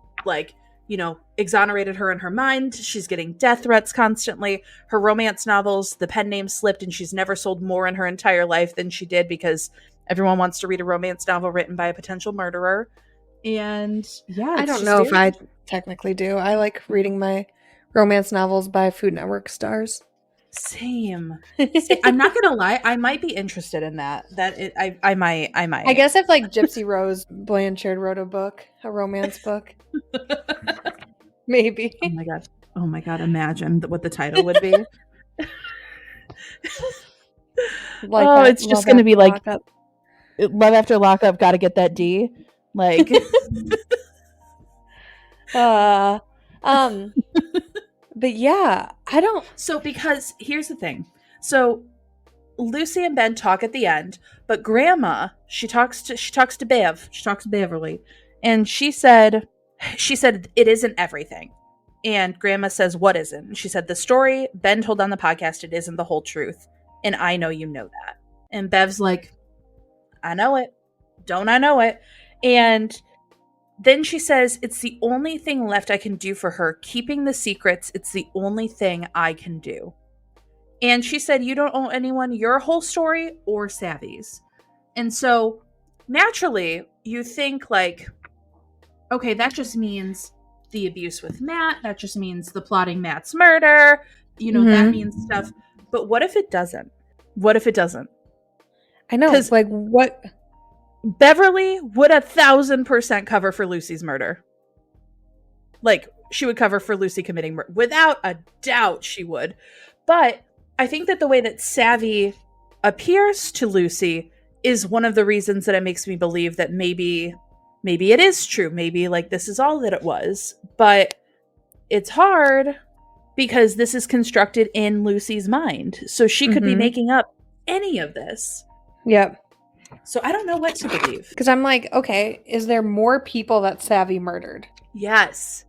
exonerated her in her mind. She's getting death threats constantly. Her romance novels, the pen name slipped, and she's never sold more in her entire life than she did because everyone wants to read a romance novel written by a potential murderer. And yeah, I don't know if I technically do. I like reading my romance novels by Food Network stars. Same. I'm not gonna lie, I might be interested in that. I might. I guess if like Gypsy Rose Blanchard wrote a romance book. Maybe. Oh my god, imagine what the title would be. It's just gonna be like Love After Lockup, gotta get that D. Like But yeah, I don't. So because here's the thing. So Lucy and Ben talk at the end, but Grandma, she talks to Beverly, and she said it isn't everything. And Grandma says, what isn't? And she said, the story Ben told on the podcast, it isn't the whole truth. And I know you know that. And Bev's like, I know it. Don't I know it? And then she says, it's the only thing left I can do for her. Keeping the secrets, it's the only thing I can do. And she said, you don't owe anyone your whole story or Savvy's. And so naturally, you think like, okay, that just means the abuse with Matt. That just means the plotting Matt's murder. That means stuff. But what if it doesn't? What if it doesn't? I know. Like what? Beverly would 1,000% cover for Lucy's murder. Like she would cover for Lucy committing murder. Without a doubt she would. But I think that the way that Savvy appears to Lucy is one of the reasons that it makes me believe that maybe it is true. Maybe like this is all that it was. But it's hard because this is constructed in Lucy's mind. So she could be making up any of this. Yep. So I don't know what to believe. Because I'm like, okay, is there more people that Savvy murdered? Yes.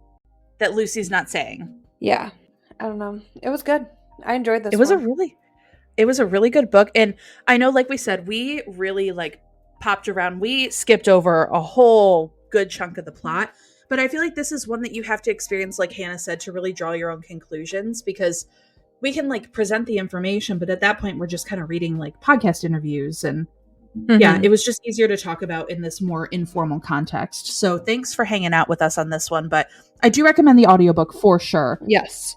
That Lucy's not saying. Yeah. I don't know. It was good. I enjoyed this. It was a really good book. And I know, like we said, we really like popped around. We skipped over a whole good chunk of the plot. But I feel like this is one that you have to experience, like Hannah said, to really draw your own conclusions, because we can like present the information, but at that point we're just kind of reading like podcast interviews, and yeah, it was just easier to talk about in this more informal context. So thanks for hanging out with us on this one, but I do recommend the audiobook for sure. Yes.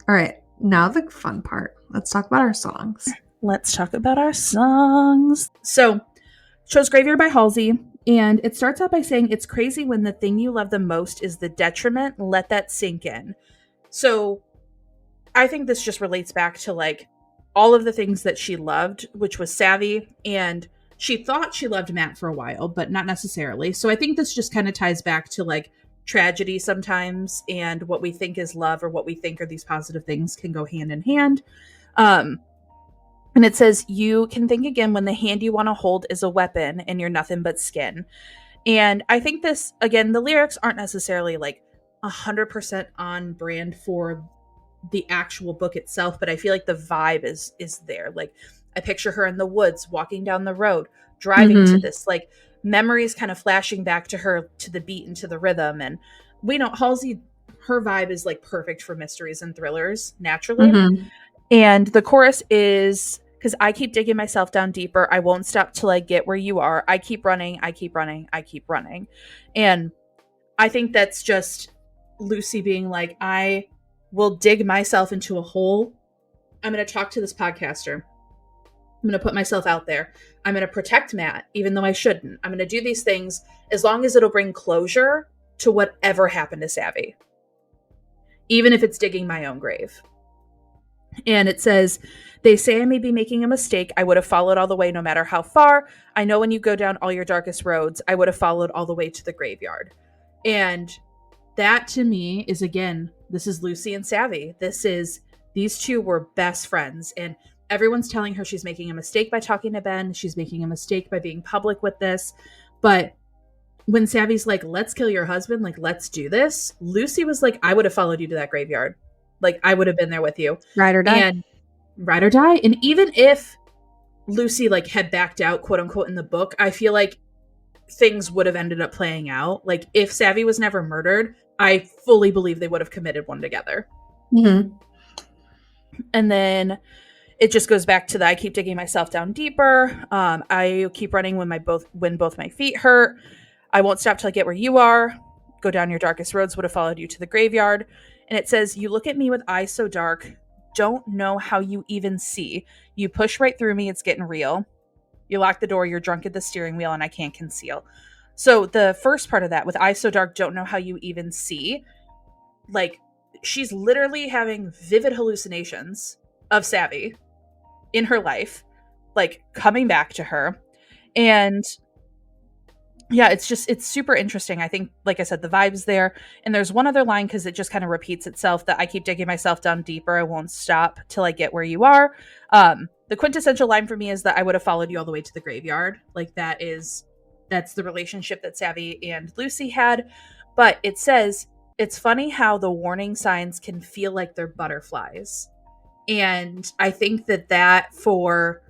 All right. Now the fun part. Let's talk about our songs. So, chose Graveyard by Halsey, and it starts out by saying, it's crazy when the thing you love the most is the detriment. Let that sink in. So, I think this just relates back to like all of the things that she loved, which was Savvy, and she thought she loved Matt for a while, but not necessarily. So I think this just kind of ties back to like tragedy sometimes, and what we think is love or what we think are these positive things can go hand in hand. And it says, you can think again when the hand you want to hold is a weapon and you're nothing but skin. And I think this, again, the lyrics aren't necessarily like 100% on brand for the actual book itself, but I feel like the vibe is there. Like I picture her in the woods walking down the road, driving to this, like memories kind of flashing back to her, to the beat and to the rhythm. And we know Halsey, her vibe is like perfect for mysteries and thrillers naturally. And the chorus is, because I keep digging myself down deeper, I won't stop till I get where you are. I keep running, I keep running, I keep running. And I think that's just Lucy being like, I will dig myself into a hole. I'm going to talk to this podcaster. I'm going to put myself out there. I'm going to protect Matt, even though I shouldn't. I'm going to do these things as long as it'll bring closure to whatever happened to Savvy, even if it's digging my own grave. And it says, they say I may be making a mistake. I would have followed all the way no matter how far. I know when you go down all your darkest roads, I would have followed all the way to the graveyard. And that to me is, again, this is Lucy and Savvy. These two were best friends. And everyone's telling her she's making a mistake by talking to Ben. She's making a mistake by being public with this. But when Savvy's like, let's kill your husband, like, let's do this, Lucy was like, I would have followed you to that graveyard. Like, I would have been there with you. Ride or die. And ride or die. And even if Lucy like had backed out, quote unquote, in the book, I feel like things would have ended up playing out. Like if Savvy was never murdered, I fully believe they would have committed one together. And then it just goes back to the, I keep digging myself down deeper. I keep running when both my feet hurt. I won't stop till I get where you are. Go down your darkest roads, would have followed you to the graveyard. And it says, you look at me with eyes so dark, don't know how you even see. You push right through me, it's getting real. You lock the door, you're drunk at the steering wheel, and I can't conceal. So the first part of that, with eyes so dark, don't know how you even see, like, she's literally having vivid hallucinations of Savvy in her life, like, coming back to her. And yeah, it's super interesting. I think, like I said, the vibe's there. And there's one other line, because it just kind of repeats itself, that I keep digging myself down deeper. I won't stop till I get where you are. The quintessential line for me is that I would have followed you all the way to the graveyard. Like that's the relationship that Savvy and Lucy had. But it says, it's funny how the warning signs can feel like they're butterflies. And I think that for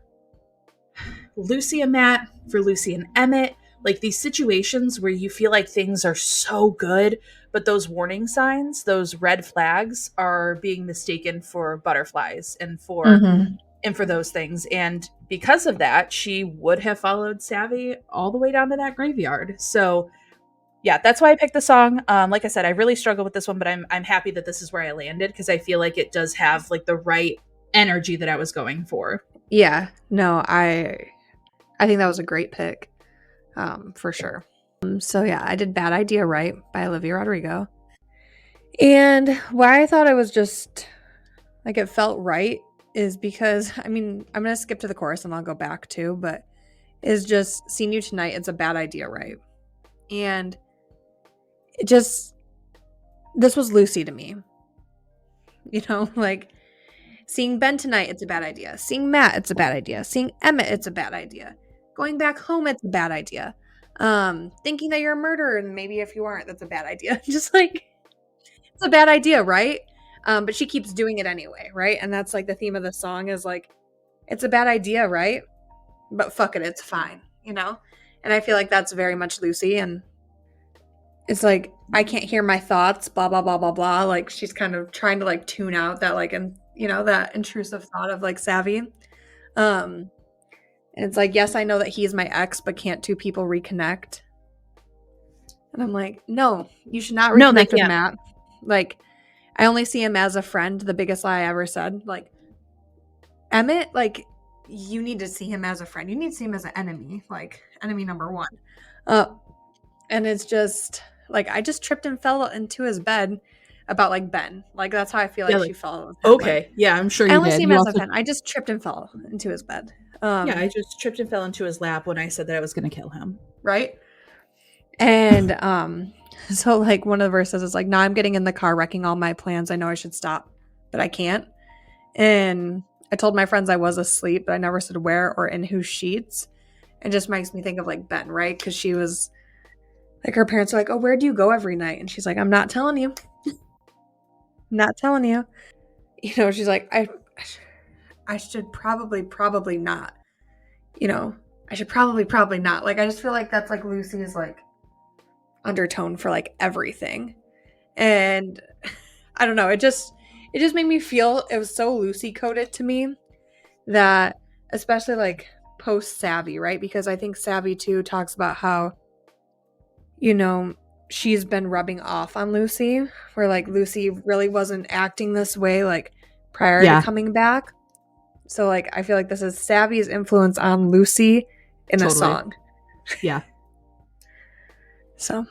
Lucy and Matt, for Lucy and Emmett, like these situations where you feel like things are so good, but those warning signs, those red flags, are being mistaken for butterflies and for those things. And because of that, she would have followed Savvy all the way down to that graveyard. So yeah, that's why I picked the song. Like I said, I really struggle with this one, but I'm happy that this is where I landed, because I feel like it does have like the right energy that I was going for. Yeah, no, I think that was a great pick, for sure. So yeah, I did Bad Idea Right by Olivia Rodrigo. And why I thought it was just, like, it felt right is because, I mean, I'm going to skip to the chorus and I'll go back too, but is just, Seen You Tonight, it's a bad idea, right? And it just, this was Lucy to me. You know, like, seeing Ben tonight, it's a bad idea. Seeing Matt, it's a bad idea. Seeing Emmett, it's a bad idea. Going back home, it's a bad idea. Thinking that you're a murderer, and maybe if you aren't, that's a bad idea. Just like, it's a bad idea, right? But she keeps doing it anyway, right? And that's like the theme of the song is like, it's a bad idea, right? But fuck it, it's fine, you know? And I feel like that's very much Lucy, and it's like, I can't hear my thoughts, blah, blah, blah, blah, blah. Like, she's kind of trying to like tune out that like, and you know, that intrusive thought of like Savvy. And it's like, yes, I know that he's my ex, but can't two people reconnect? And I'm like, no, you should not reconnect with Matt. Like, I only see him as a friend, the biggest lie I ever said. Like, Emmett, like, you need to see him as a friend. You need to see him as an enemy, like, enemy number one. And it's just, like, I just tripped and fell into his bed about, like, Ben. Like, that's how I feel like she fell. Okay, like, yeah, I'm sure you did. I only see him as a friend. I just tripped and fell into his bed. Yeah, I just tripped and fell into his lap when I said that I was going to kill him. Right? And so like one of the verses is like, now I'm getting in the car, wrecking all my plans. I know I should stop, but I can't. And I told my friends I was asleep, but I never said where or in whose sheets. It just makes me think of like Ben, right? Because she was like, her parents are like, oh, where do you go every night? And she's like, I'm not telling you. I'm not telling you. You know, she's like, I should probably not. You know, I should probably not. Like, I just feel like that's like Lucy's like undertone for like everything. And I don't know, it just made me feel, it was so Lucy coded to me, that especially like post Savvy, right? Because I think Savvy too talks about how, you know, she's been rubbing off on Lucy, where like Lucy really wasn't acting this way like prior to coming back. So like I feel like this is Savvy's influence on Lucy in a song. Yeah. So,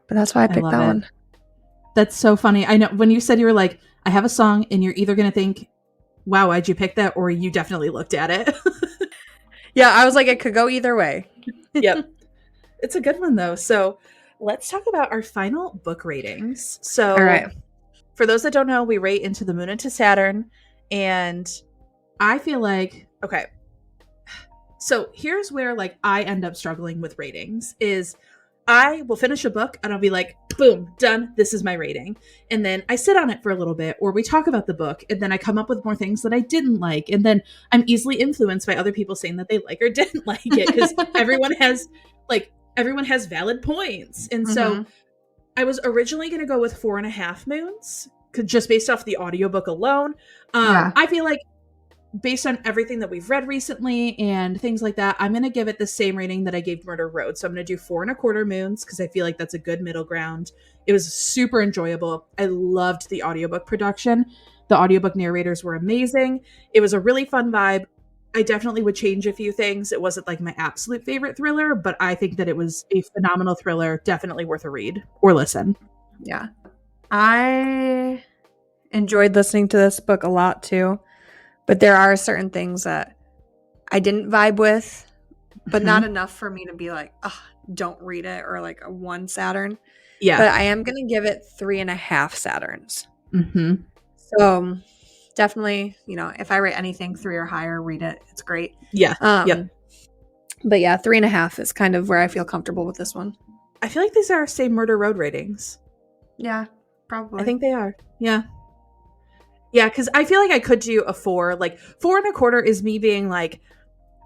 but that's why I picked that one. That's so funny. I know when you said, you were like, I have a song, and you're either going to think, wow, why'd you pick that? Or you definitely looked at it. Yeah, I was like, it could go either way. Yep. It's a good one though. So let's talk about our final book ratings. So all right. For those that don't know, we rate into the moon and to Saturn. And I feel like, okay, so here's where like I end up struggling with ratings is I will finish a book and I'll be like, boom, done. This is my rating. And then I sit on it for a little bit, or we talk about the book, and then I come up with more things that I didn't like. And then I'm easily influenced by other people saying that they like or didn't like it, because everyone has valid points. And so I was originally going to go with 4.5 moons, just based off the audiobook alone. I feel like based on everything that we've read recently and things like that, I'm going to give it the same rating that I gave Murder Road. So I'm going to do 4.25 moons, because I feel like that's a good middle ground. It was super enjoyable. I loved the audiobook production. The audiobook narrators were amazing. It was a really fun vibe. I definitely would change a few things. It wasn't like my absolute favorite thriller, but I think that it was a phenomenal thriller. Definitely worth a read or listen. Yeah. I enjoyed listening to this book a lot too. But there are certain things that I didn't vibe with, but not enough for me to be like, oh, don't read it, or like a 1 Saturn. Yeah. But I am going to give it 3.5 Saturns. Mm-hmm. So definitely, you know, if I rate anything 3 or higher, read it. It's great. Yeah. Yep. But yeah, 3.5 is kind of where I feel comfortable with this one. I feel like these are our same Murder Road ratings. Yeah, probably. I think they are. Yeah. Yeah, because I feel like I could do a 4. Like 4.25 is me being like,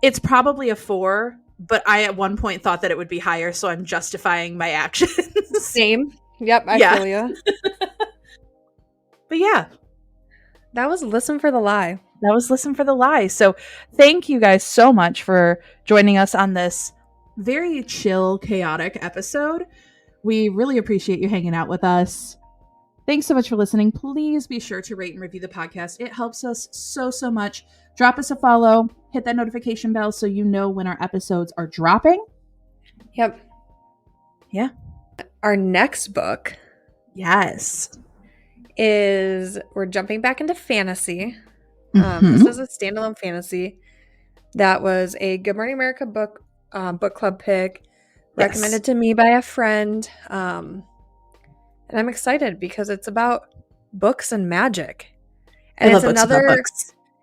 it's probably a 4, but I at one point thought that it would be higher, so I'm justifying my actions. Same. Yep, I feel you. But yeah. That was Listen for the Lie. That was Listen for the Lie. So thank you guys so much for joining us on this very chill, chaotic episode. We really appreciate you hanging out with us. Thanks so much for listening. Please be sure to rate and review the podcast. It helps us so much. Drop us a follow. Hit that notification bell so you know when our episodes are dropping. Yep. Yeah. Our next book. Yes. We're jumping back into fantasy. This is a standalone fantasy that was a Good Morning America book club pick, recommended to me by a friend. And I'm excited because it's about books and magic. And it's another,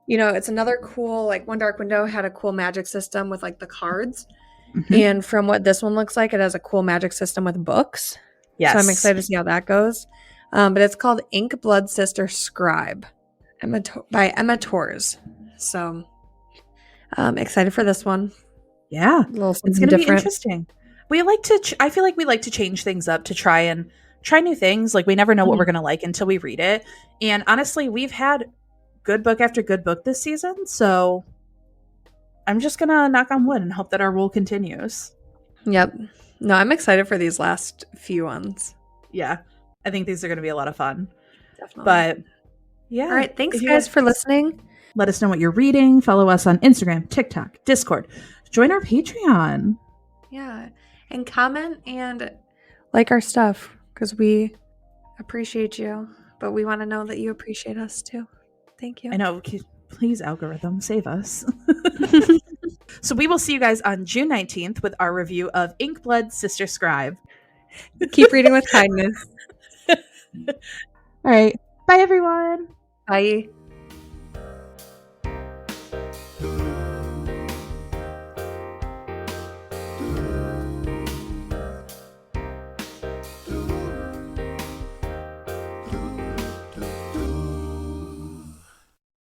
you know, it's another cool, like One Dark Window had a cool magic system with like the cards. Mm-hmm. And from what this one looks like, it has a cool magic system with books. Yes. So I'm excited to see how that goes. But it's called Ink Blood Sister Scribe by Emma Torres. So I'm excited for this one. Yeah. It's going to be interesting. We like to, I feel like we like to change things up to try new things. Like we never know what we're going to like until we read it. And honestly, we've had good book after good book this season. So I'm just going to knock on wood and hope that our rule continues. Yep. No, I'm excited for these last few ones. Yeah. I think these are going to be a lot of fun. Definitely. But yeah. All right. Thanks guys for listening. Let us know what you're reading. Follow us on Instagram, TikTok, Discord. Join our Patreon. Yeah. And comment and like our stuff because we appreciate you. But we want to know that you appreciate us too. Thank you. I know. Please, algorithm, save us. So we will see you guys on June 19th with our review of Ink Blood Sister Scribe. Keep reading with kindness. All right. Bye, everyone. Bye.